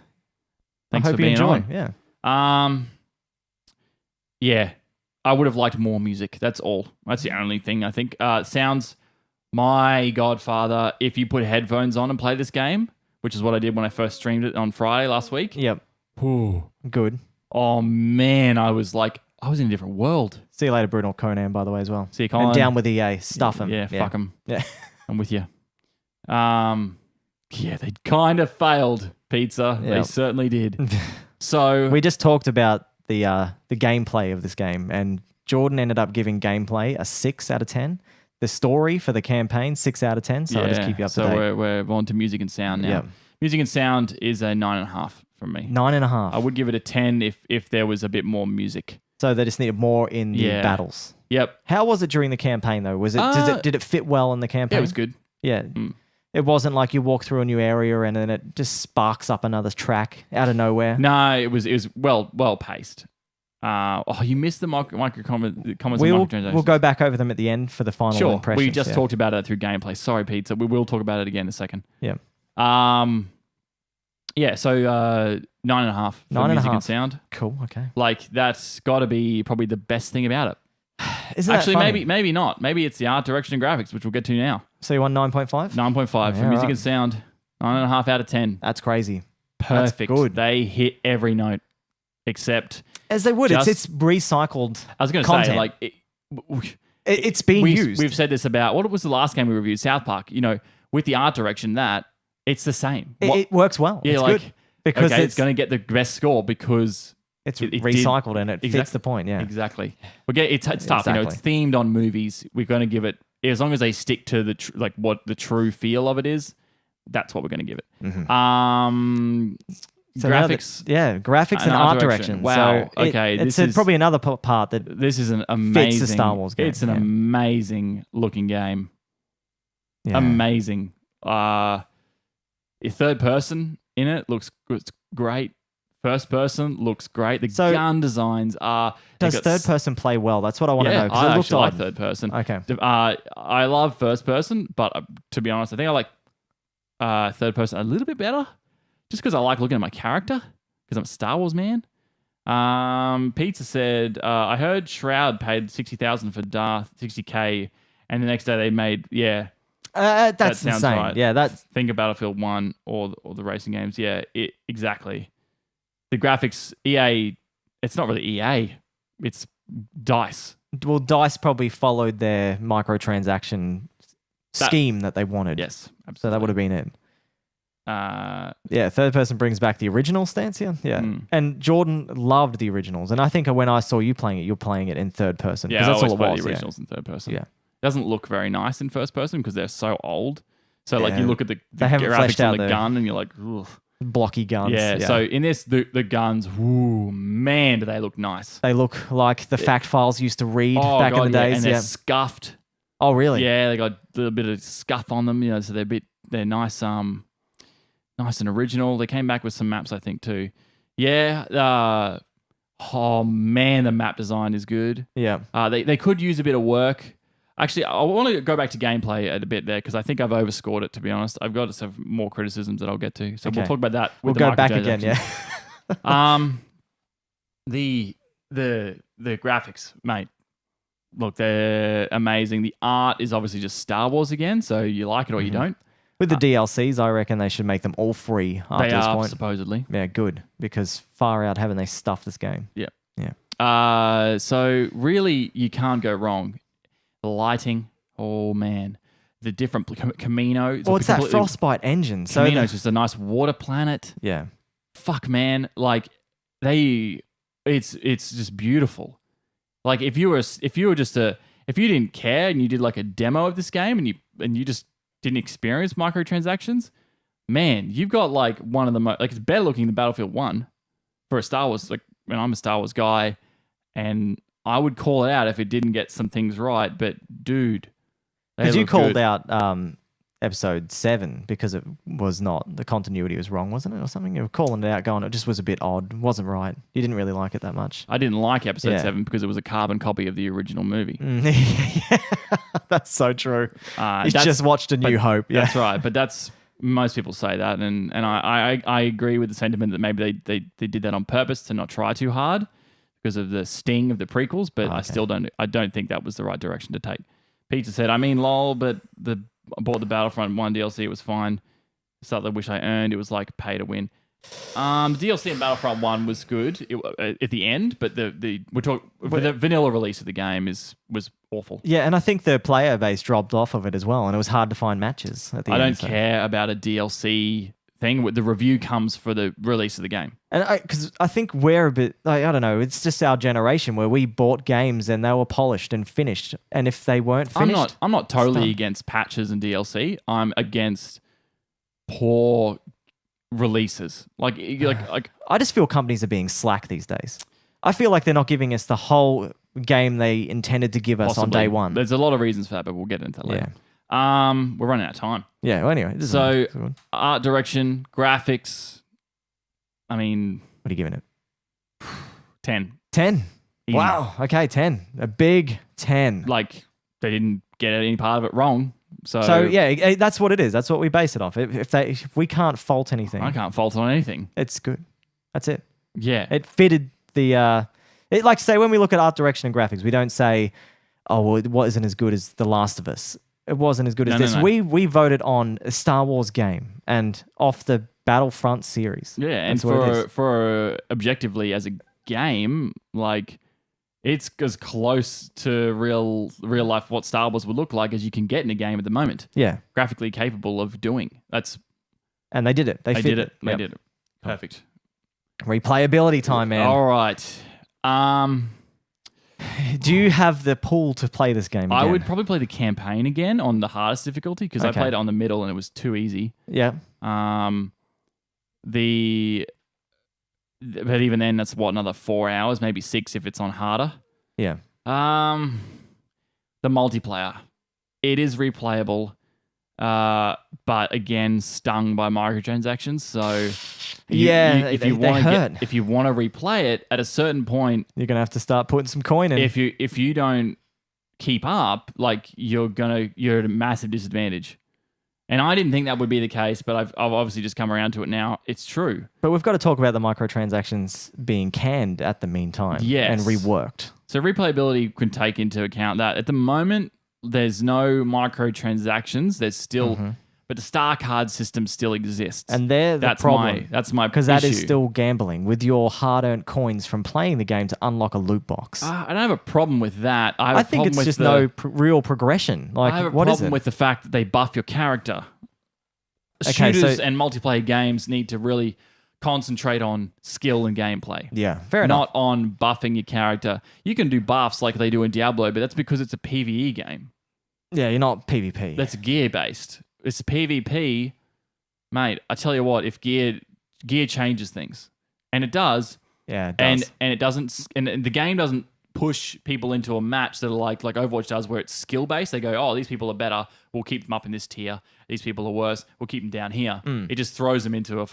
Thanks I hope for you being enjoy. on. Yeah. Yeah. I would have liked more music. That's all. That's the only thing I think. Sounds, my godfather, if you put headphones on and play this game, which is what I did when I first streamed it on Friday last week. Yep. Ooh. Good. Oh, man. I was in a different world. See you later, Bruno Conan, by the way, as well. See you, Colin. And down with EA. Stuff him. Yeah, fuck him. Yeah. I'm with you. Yeah, they kind of failed, Pizza. They Yep. certainly did. So We just talked about the gameplay of this game, and Jordan ended up giving gameplay a 6 out of 10. The story for the campaign, 6 out of 10. So I'll just keep you up to date. So we're on to music and sound now. Yeah. Music and sound is a 9.5 from me. 9.5. I would give it a 10 if there was a bit more music. So they just needed more in the Yeah. battles. Yep. How was it during the campaign though? Was it did it fit well in the campaign? Yeah, it was good. Yeah. Mm. It wasn't like you walk through a new area and then it just sparks up another track out of nowhere. No, it was well paced. You missed the micro comments and We'll microtransactions. go back over them at the end for the final Sure. impressions. We just yeah. talked about it through gameplay. Sorry, Pizza. We will talk about it again in a second. Yeah. Yeah, so 9.5 for 9.5. music and sound. Cool. Okay. Like, that's got to be probably the best thing about it. Isn't Actually, that funny? maybe not. Maybe it's the art, direction, and graphics, which we'll get to now. So you want 9.5? 9.5 for Yeah, music right. and sound. 9.5 out of 10. That's crazy. Perfect. good. They hit every note, except As they would. Just- It's recycled. I was going to Content. say, like, It's being used. We've said this about what was the last game we reviewed, South Park. You know, with the art direction, it's the same. It works well. Yeah, it's like, good. Because it's going to get the best score because it's it did- recycled and it fits Exact- the point. Yeah. Exactly. It's tough. You know, it's themed on movies. We're going to give it, as long as they stick to the what the true feel of it is. That's what we're going to give it. Mm-hmm. So now Graphics. graphics and art direction. Wow. So Okay, it's this is- probably another part that This is an amazing Star Wars game, It's an yeah. amazing looking game. yeah. Amazing. Your third person in it looks great. First person looks great. The So- gun designs are. Does third person play well? That's what I want to Yeah, know. 'cause I it looked actually like odd. third person. Okay. I love first person, but to be honest, I think I like third person a little bit better, just because I like looking at my character, because I'm a Star Wars man. Pizza said, I heard Shroud paid 60,000 for Darth, 60K, and the next day they made That's That sounds insane. right. Yeah, that's think of Battlefield 1 or the racing games. Yeah, exactly. The graphics, EA, it's not really EA, it's DICE. well. DICE probably followed their microtransaction scheme that they wanted. Yes, absolutely. So that would have been it. Uh, Yeah, third person brings back the original stance here. Yeah. Mm. And Jordan loved the originals. And I think when I saw you playing it, you're playing it in third person. yeah, I Because that's always all play it was. the Yeah. originals in third person. Yeah. It doesn't look very nice in first person because they're so old. So like Yeah. you look at the They haven't graphics fleshed on out the the- gun and you're like, ugh. Blocky guns. Yeah. So in this, the guns, ooh, man, do they look nice. they look like the fact files used to read Oh, back God, in the yeah, days. and they're Yeah. scuffed. Oh, really? Yeah, they got a little bit of scuff on them, you know, so they're nice, nice and original. They came back with some maps, I think, too. Yeah. Oh man, the map design is good. Yeah. They could use a bit of work. Actually, I want to go back to gameplay a bit there because I think I've overscored it. To be honest, I've got some more criticisms that I'll get to. So we'll Okay. talk about that. We'll With the go back again. microtransactions. Yeah. The graphics, mate. Look, they're amazing. The art is obviously just Star Wars again, so you like it or you don't. With the DLCs, I reckon they should make them all free after They this are point. supposedly. Yeah, good. Because far out haven't they stuffed this game? Yeah. Yeah. So really, you can't go wrong. The lighting, oh man, the different Camino. Well, it's that Frostbite engine. So Camino's just a nice water planet. yeah. Fuck, man, like it's just beautiful. Like if you didn't care and you did like a demo of this game and you just didn't experience microtransactions, man, you've got like one of the most, like, it's better looking than Battlefield 1 for a Star Wars. Like, when I'm a Star Wars guy, and I would call it out if it didn't get some things right, but dude, Because you look called good. out episode 7 because it was not, the continuity was wrong, wasn't it, or something? You were calling it out, going, it just was a bit odd, wasn't right. You didn't really like it that much. I didn't like episode Yeah. 7 because it was a carbon copy of the original movie. Yeah, that's so true. He's That's- just watched A but New Hope. Yeah. That's right. But that's most people say that, and I agree with the sentiment that maybe they did that on purpose to not try too hard because of the sting of the prequels. But I still don't think that was the right direction to take. Pizza said, I mean, lol, but I bought the Battlefront 1 DLC. It was fine. Stuff that I wish I earned. It was like pay to win. The DLC in Battlefront 1 was good at the end, but the vanilla release of the game was awful. Yeah, and I think the player base dropped off of it as well, and it was hard to find matches at the I end. don't care about a DLC thing. The review comes for the release of the game. And because I think we're a bit, like, I don't know, it's just our generation where we bought games and they were polished and finished, and if they weren't finished, I'm not totally done. against patches and DLC. I'm against poor releases. Like I just feel companies are being slack these days. I feel like they're not giving us the whole game they intended to give us on possibly. day one. There's a lot of reasons for that, but we'll get into that later. We're running out of time. Yeah, well, anyway. So art direction, graphics. I mean, What are you giving it? 10. 10. Easy. Wow. Okay, 10. A big 10. Like they didn't get any part of it wrong. So yeah, that's what it is. That's what we base it off. If we can't fault anything, I can't fault on anything. it's good. That's it. Yeah. It fitted the. It, like say when we look at art direction and graphics, we don't say, "Oh, well, what isn't as good as The Last of Us." It wasn't as good as No, this. no. We voted on a Star Wars game and off the Battlefront series. Yeah, and That's what it is. for objectively as a game, like it's as close to real life what Star Wars would look like as you can get in a game at the moment. Yeah, Graphically capable of doing. and they did it. They They fit did it. They Yep. did it. Perfect. Replayability time, man. All right. Do you have the pool to play this game again? I would probably play the campaign again on the hardest difficulty because I Okay. played it on the middle and it was too easy. Yeah. But even then, that's another 4 hours, maybe 6 if it's on harder. Yeah. The multiplayer, it is replayable, but again, stung by microtransactions. So if you they want hurt. if you want to replay it at a certain point, You're gonna have to start putting some coin in. if you don't keep up, like you're at a massive disadvantage. And I didn't think that would be the case, but I've obviously just come around to it now. It's true. But we've got to talk about the microtransactions being canned at the meantime. Yes. And reworked. So replayability can take into account that. At the moment, there's no microtransactions. There's still, but the star card system still exists. And they're the problem. That's my Because that is issue. still gambling with your hard-earned coins from playing the game to unlock a loot box. I don't have a problem with that. I, have I a think problem it's with just the, no real progression. Like, I have a what is problem it? with the fact that they buff your character. Okay, Shooters so- and multiplayer games need to really concentrate on skill and gameplay. Yeah, fair enough. Not on buffing your character. You can do buffs like they do in Diablo, but that's because it's a PvE game. Yeah, you're not PvP. That's gear based. It's PvP, mate. I tell you what, if gear changes things, and it does, yeah, it does. and it doesn't, and the game doesn't push people into a match that are like Overwatch does, where it's skill based. They go, oh, these people are better, we'll keep them up in this tier. These people are worse, we'll keep them down here. It just throws them into a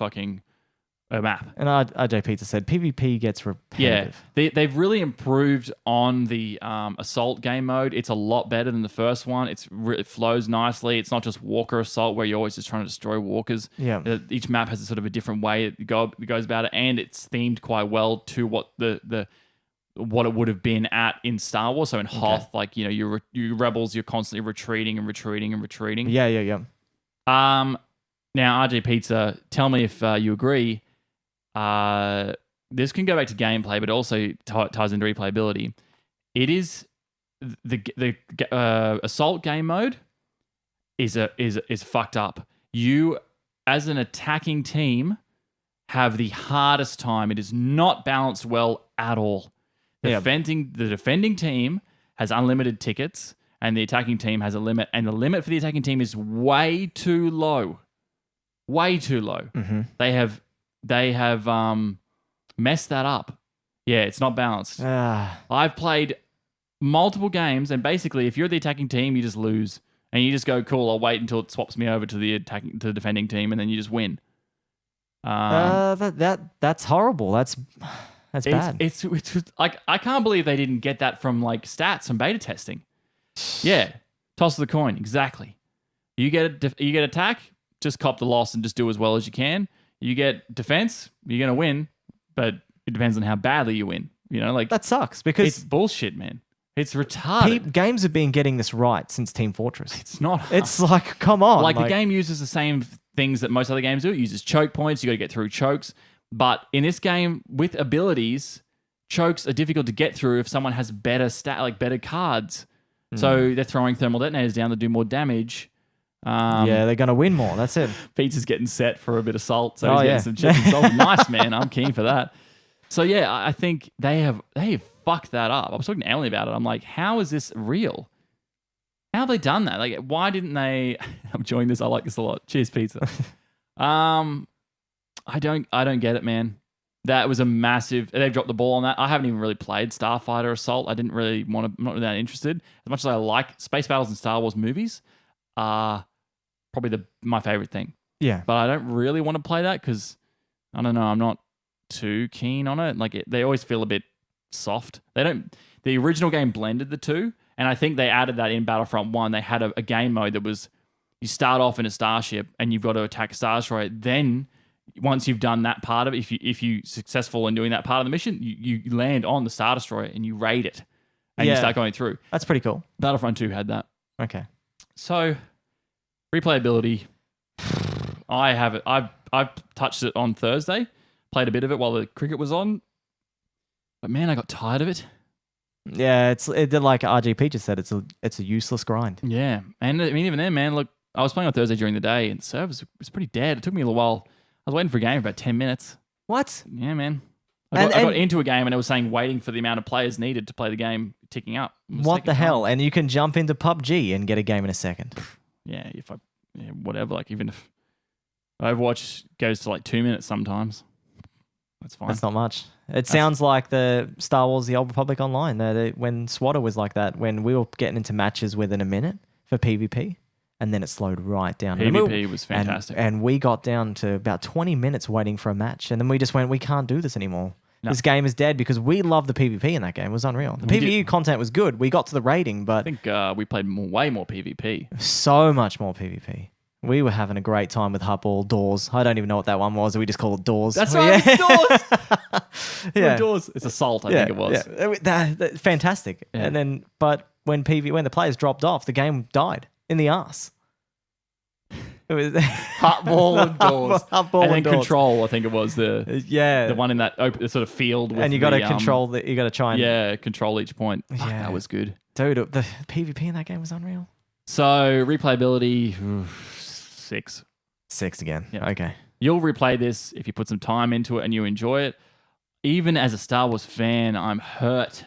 map. And RJ Pizza said PvP gets Yeah, repetitive. they've really improved on the assault game mode. It's a lot better than the first one. It flows nicely. It's not just walker assault where you're always just trying to destroy walkers. Yeah. Each map has a sort of a different way it goes about it, and it's themed quite well to what what it would have been at in Star Wars. So in Hoth, like you rebels, you're constantly retreating and retreating and retreating. Yeah. Now RJ Pizza, tell me if you agree. This can go back to gameplay, but also ties into replayability. It is the assault game mode is fucked up. You, as an attacking team, have the hardest time. It is not balanced well at all. Yeah. The defending team has unlimited tickets, and the attacking team has a limit. And the limit for the attacking team is way too low. Way too low. Mm-hmm. They have messed that up. Yeah, it's not balanced. I've played multiple games, and basically, if you're the attacking team, you just lose. and you just go, cool, I'll wait until it swaps me over to the defending team, and then you just win. That's horrible. That's bad. It's like, I can't believe they didn't get that from like stats from beta testing. Yeah, toss of the coin, exactly. You get attack, just cop the loss and just do as well as you can. You get defense, you're gonna win, but it depends on how badly you win. You know, like that sucks because it's bullshit, man. It's retarded. Games have been getting this right since Team Fortress. It's not. It's like, come on. Like the game uses the same things that most other games do. It uses choke points. You got to get through chokes. But in this game, with abilities, chokes are difficult to get through if someone has better better cards. So they're throwing thermal detonators down to do more damage. Yeah, they're going to win more. That's it. Pete's is getting set for a bit of salt. So he's getting some chips and salt. Nice, man. I'm keen for that. So yeah, I think they have fucked that up. I was talking to Emily about it. I'm like, how is this real? How have they done that? Like, why didn't they? I'm enjoying this. I like this a lot. Cheers, pizza. I don't get it, man. That was a massive. They've dropped the ball on that. I haven't even really played Starfighter Assault. I didn't really want to. I'm not really that interested. As much as I like space battles and Star Wars movies, are probably my favorite thing. Yeah, but I don't really want to play that because I don't know. I'm not too keen on it. Like they always feel a bit soft. They don't. The original game blended the two, and I think they added that in Battlefront 1. They had a game mode that was you start off in a starship and you've got to attack a Star Destroyer. Then once you've done that part of it, if you successful in doing that part of the mission, you land on the Star Destroyer and you raid it, and you start going through. That's pretty cool. Battlefront 2 had that. Okay. So replayability, I have it. I've touched it on Thursday. Played a bit of it while the cricket was on, but man, I got tired of it. Yeah, it's like RGP just said. It's a useless grind. Yeah, and I mean even then, man. Look, I was playing on Thursday during the day, and the server was pretty dead. It took me a little while. I was waiting for a game for about 10 minutes. What? Yeah, man. I got into a game and it was saying waiting for the amount of players needed to play the game ticking up. What the hell? And you can jump into PUBG and get a game in a second. Yeah, whatever. Like even if Overwatch goes to like 2 minutes sometimes. That's fine. That's not much. It sounds like the Star Wars: The Old Republic Online. When SWATA was like that, when we were getting into matches within a minute for PvP, and then it slowed right down. PvP was fantastic. And we got down to about 20 minutes waiting for a match, and then we just went, we can't do this anymore. No. This game is dead because we loved the PvP in that game. It was unreal. The PvE content was good. We got to the raiding, but I think we played way more PvP. So much more PvP. We were having a great time with Hubble, Doors. I don't even know what that one was. We just called it Doors. That's right, Doors. Yeah. Doors. It's Assault, I think it was. Yeah. Fantastic. Yeah. And then, but when the players dropped off, the game died in the arse. It was Hutball and Doors. Hutball and then Doors. Control, I think it was the one in that open sort of field. With and you got to control you got to try and control each point. Fuck, that was good, dude. The PvP in that game was unreal. So replayability. 6 again. Yeah. Okay. You'll replay this if you put some time into it and you enjoy it. Even as a Star Wars fan, I'm hurt.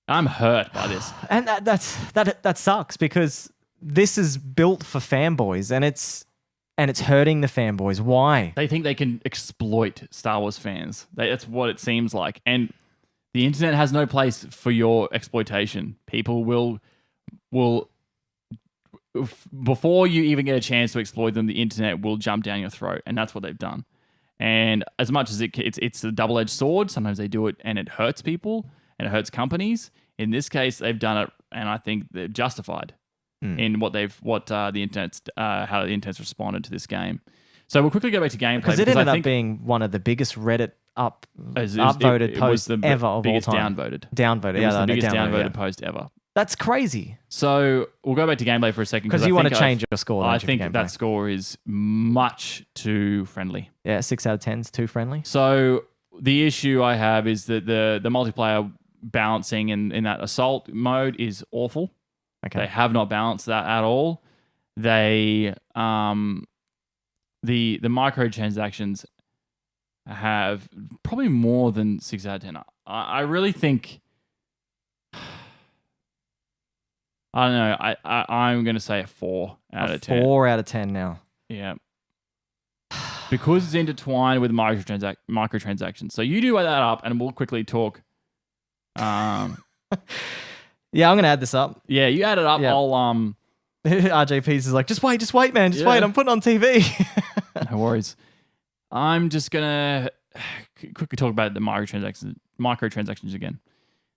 I'm hurt by this. And that sucks because this is built for fanboys and it's hurting the fanboys. Why? They think they can exploit Star Wars fans. That's what it seems like. And the internet has no place for your exploitation. People will before you even get a chance to exploit them, the internet will jump down your throat, and that's what they've done. And as much as it's a double-edged sword, sometimes they do it and it hurts people and it hurts companies. In this case, they've done it, and I think they're justified in how the internet's responded to this game. So we'll quickly go back to gameplay because it ended up being one of the biggest Reddit upvoted posts ever of all time. Downvoted. It was the biggest downvoted post ever. That's crazy. So we'll go back to gameplay for a second because you want to change your score. I think that score is much too friendly. Yeah, 6 out of 10 is too friendly. So the issue I have is that the multiplayer balancing in that assault mode is awful. Okay, they have not balanced that at all. They the microtransactions have probably more than 6 out of 10. I really think. I don't know. I'm going to say a 4 out of 10. 4 out of 10 now. Yeah. Because it's intertwined with microtransactions. So you do that up and we'll quickly talk. Yeah, I'm going to add this up. Yeah, you add it up. Yeah. RJP's is like, just wait, man. Just wait. I'm putting on TV. No worries. I'm just going to quickly talk about the microtransactions again.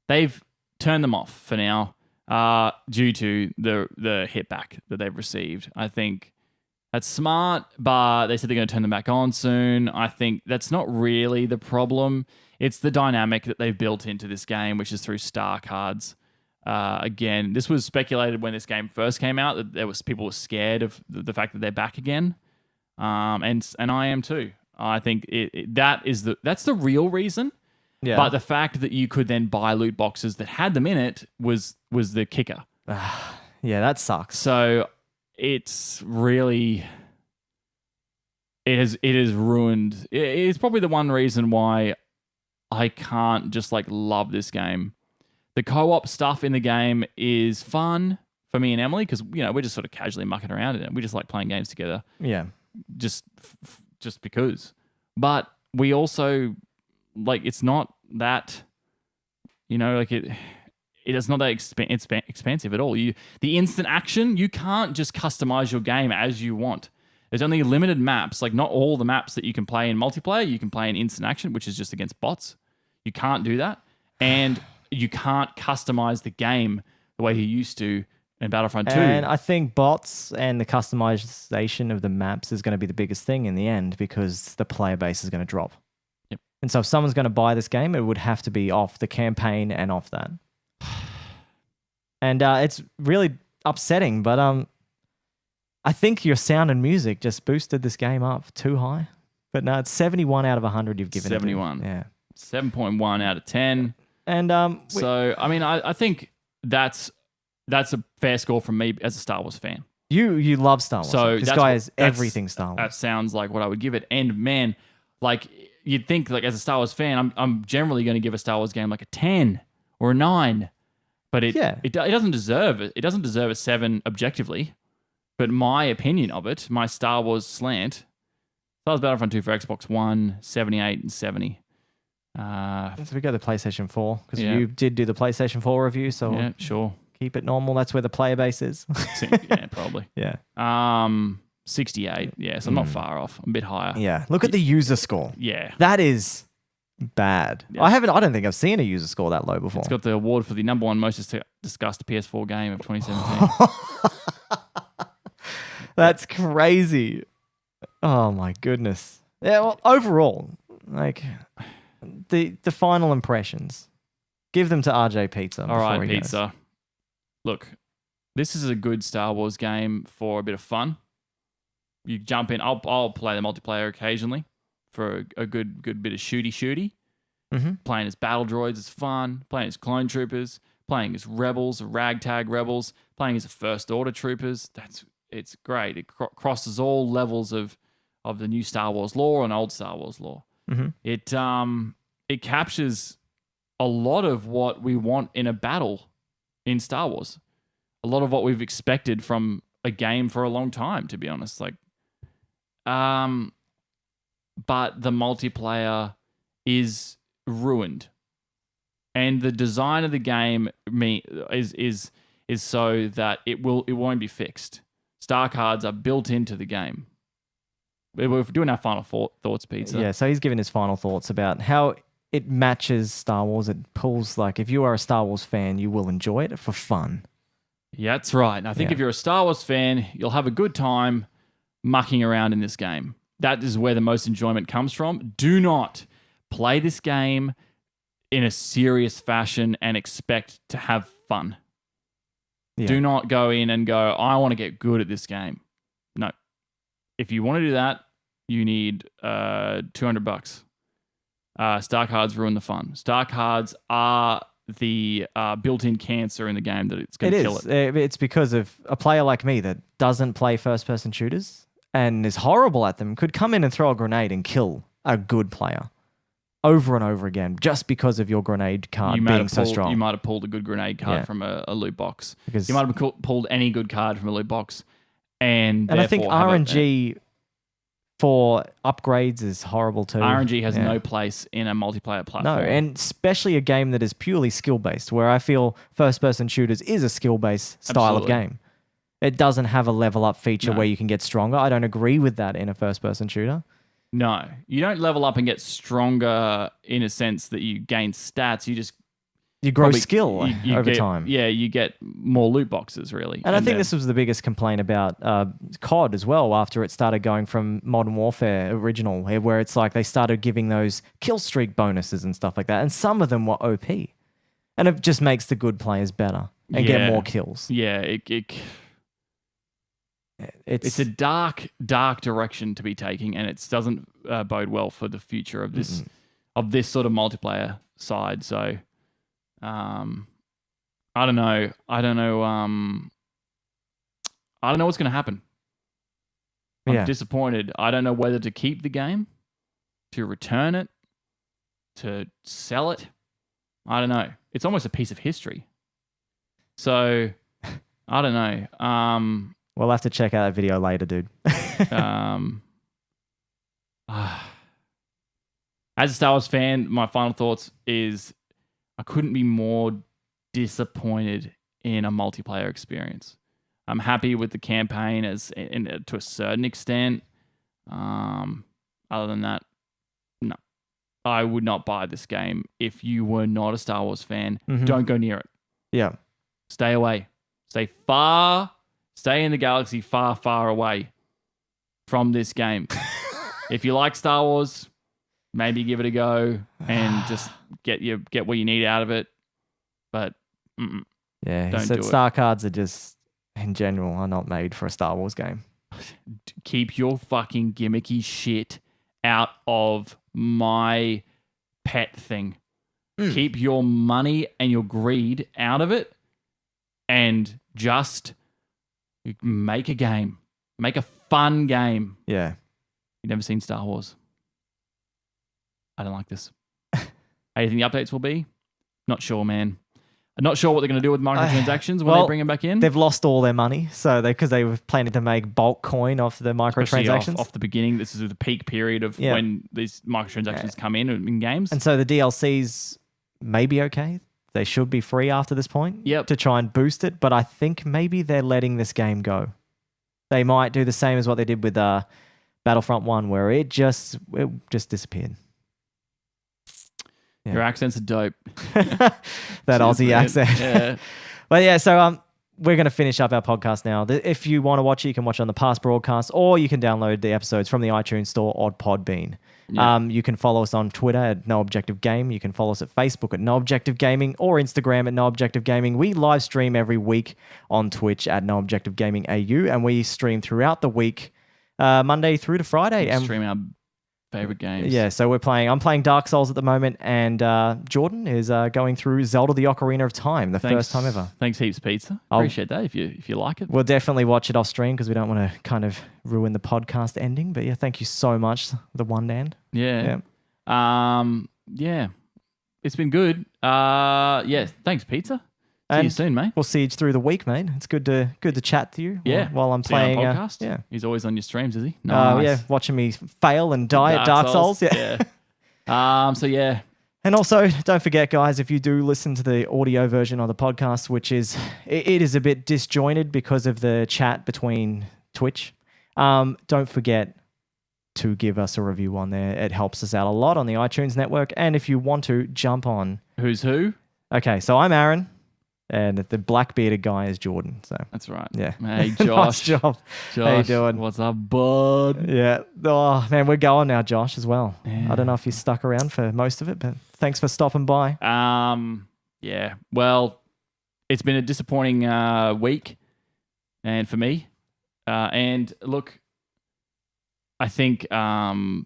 They've turned them off for now due to the hit back that they've received. I think that's smart, but they said they're going to turn them back on soon. I think that's not really the problem. It's the dynamic that they've built into this game, which is through star cards. Again, this was speculated when this game first came out that people were scared of the fact that they're back again, and I am too. I think that's the real reason. Yeah. But the fact that you could then buy loot boxes that had them in it was the kicker. Yeah, that sucks. So it's really it has ruined. It's probably the one reason why I can't just like love this game. The co-op stuff in the game is fun for me and Emily because we're just sort of casually mucking around in it. We just like playing games together. Yeah, just because. But we also like it's not that like it is not that expansive at all. The instant action, you can't just customize your game as you want. There's only limited maps. Like not all the maps that you can play in multiplayer, you can play in instant action, which is just against bots. You can't do that. And you can't customize the game the way you used to in Battlefront 2. And I think bots and the customization of the maps is going to be the biggest thing in the end because the player base is going to drop. Yep. And so if someone's going to buy this game, it would have to be off the campaign and off that. And it's really upsetting, but I think your sound and music just boosted this game up too high. But no, it's 71 out of 100 you've given 71. it. 71. Yeah. 7.1 out of 10. And so, I mean, I think that's a fair score from me as a Star Wars fan. You love Star Wars. So this guy is everything Star Wars. That sounds like what I would give it. And man, like you'd think like as a Star Wars fan, I'm generally going to give a Star Wars game like a 10 or a 9. But it doesn't deserve it. It doesn't deserve a 7 objectively. But my opinion of it, my Star Wars slant, Star Wars Battlefront 2 for Xbox One, 78 and 70. So we go to the PlayStation 4 because you did do the PlayStation 4 review. So yeah, sure. Keep it normal. That's where the player base is. Yeah, probably. Yeah. 68. Yeah, so I'm not far off. I'm a bit higher. Yeah. Look at the user score. Yeah. That is bad. Yeah. I don't think I've seen a user score that low before. It's got the award for the number one most discussed PS4 game of 2017. That's crazy. Oh my goodness. Yeah, well, overall, like the final impressions. Give them to RJ Pizza. All right, Pizza. Look, this is a good Star Wars game for a bit of fun. You jump in. I'll play the multiplayer occasionally for a good bit of shooty. Mm-hmm. Playing as battle droids is fun. Playing as clone troopers. Playing as rebels, ragtag rebels. Playing as First Order troopers. It's great. It crosses all levels of the new Star Wars lore and old Star Wars lore. Mm-hmm. It captures a lot of what we want in a battle in Star Wars. A lot of what we've expected from a game for a long time, to be honest. Like, but the multiplayer is ruined, and the design of the game is so that it won't be fixed. Star cards are built into the game. We're doing our final thoughts, Pizza. Yeah, so he's giving his final thoughts about how it matches Star Wars. It pulls, like, if you are a Star Wars fan, you will enjoy it for fun. Yeah, that's right. And I think if you're a Star Wars fan, you'll have a good time mucking around in this game. That is where the most enjoyment comes from. Do not play this game in a serious fashion and expect to have fun. Yeah. Do not go in and go, I want to get good at this game. No. If you want to do that, you need $200. Star cards ruin the fun. Star cards are the built-in cancer in the game that it's going to kill it. It's because of a player like me that doesn't play first-person shooters and is horrible at them could come in and throw a grenade and kill a good player over and over again just because of your grenade card being so strong. You might have pulled a good grenade card from a loot box. Because you might have pulled any good card from a loot box. And I think RNG for upgrades is horrible too. RNG has no place in a multiplayer platform. No, and especially a game that is purely skill-based, where I feel first-person shooters is a skill-based style of game. It doesn't have a level up feature No. where you can get stronger. I don't agree with that in a first person shooter. No, you don't level up and get stronger in a sense that you gain stats. You just You grow probably- skill you over get- time. Yeah, you get more loot boxes, really. And I think then- this was the biggest complaint about COD as well after it started going from Modern Warfare original, where it's like they started giving those kill streak bonuses and stuff like that. And some of them were OP. And it just makes the good players better and get Yeah. more kills. Yeah, it's a dark direction to be taking, and it doesn't bode well for the future of this sort of multiplayer side. So, I don't know. I don't know what's going to happen. I'm Yeah. disappointed. I don't know whether to keep the game, to return it, to sell it. I don't know. It's almost a piece of history. So, I don't know. We'll have to check out that video later, dude. As a Star Wars fan, my final thoughts is I couldn't be more disappointed in a multiplayer experience. I'm happy with the campaign to a certain extent. Other than that, no. I would not buy this game if you were not a Star Wars fan. Mhm. Don't go near it. Yeah. Stay away. Stay in the galaxy far, far away from this game. If you like Star Wars, maybe give it a go and just get what you need out of it. But Yeah. He Don't said do it. Star cards are just, in general, are not made for a Star Wars game. keep your fucking gimmicky shit out of my pet thing. Keep your money and your greed out of it and just make a game. Make a fun game. Yeah. You've never seen Star Wars. I don't like this. How do you think the updates will be? Not sure, man. I'm not sure what they're going to do with microtransactions when well, they bring them back in. They've lost all their money, so because they were planning to make bulk coin off the Especially microtransactions. off the beginning. This is the peak period of Yeah. when these microtransactions come in games. And so the DLCs may be okay. They should be free after this point Yep. to try and boost it, but I think maybe they're letting this game go. They might do the same as what they did with Battlefront 1, where it just disappeared. Yeah. Your accents are dope. That Aussie man. accent. Yeah. But yeah, so we're going to finish up our podcast now. If you want to watch it, you can watch it on the past broadcast, or you can download the episodes from the iTunes Store or Podbean. Yeah. You can follow us on Twitter at No Objective Game. You can follow us at Facebook at No Objective Gaming or Instagram at No Objective Gaming. We live stream every week on Twitch at No Objective Gaming AU, and we stream throughout the week, Monday through to Friday. And Stream our favorite games. yeah, so I'm playing Dark Souls at the moment, and Jordan is going through Zelda: The Ocarina of Time, the first time ever. Thanks heaps, Pizza. I'll- Appreciate that if you like it. We'll definitely watch it off stream because we don't want to kind of ruin the podcast ending. But yeah, thank you so much, the one Dan. Yeah. Yeah. It's been good. Yeah. Thanks, Pizza. See you And soon, mate. We'll see you through the week, mate. It's good to chat to you. Yeah. while I'm See you on playing. a podcast. Yeah. He's always on your streams, is he? Nice. Yeah, watching me fail and die at Dark Souls. Yeah. So yeah. And also, don't forget, guys, if you do listen to the audio version of the podcast, which is it is a bit disjointed because of the chat between Twitch. Don't forget to give us a review on there. It helps us out a lot on the iTunes network. And if you want to jump on, Who's who? okay, so I'm Aaron, and the black bearded guy is Jordan. So That's right. yeah, Hey, nice Josh. job. Josh. How you doing? What's up, bud? Yeah. Oh man, we're going now, Josh, as well. Yeah. I don't know if you stuck around for most of it, but thanks for stopping by. Yeah. Well, it's been a disappointing week, and for me, and look, I think we'll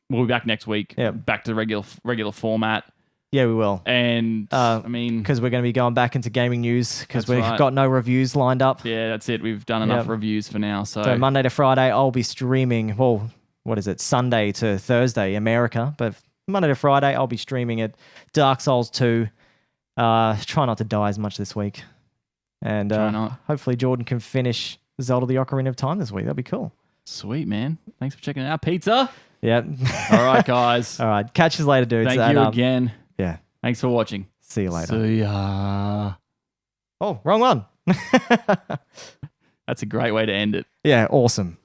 be back next week. Yeah. Back to the regular format, Yeah, we will. and I mean, Because we're going to be going back into gaming news because That's we've right. got no reviews lined up. yeah, that's it. We've done enough Yeah. reviews for now. So Monday to Friday, I'll be streaming. Well, what is it? Sunday to Thursday, America. But Monday to Friday, I'll be streaming at Dark Souls 2. Try not to die as much this week. And Try not. hopefully Jordan can finish Zelda: The Ocarina of Time this week. That'd be cool. Sweet, man. Thanks for checking it out, Pizza. Yeah. All right, guys. All right. Catch you later, dudes. Thank And, you again. Yeah. Thanks for watching. See you later. See ya. Oh, wrong one. That's a great way to end it. Yeah, awesome.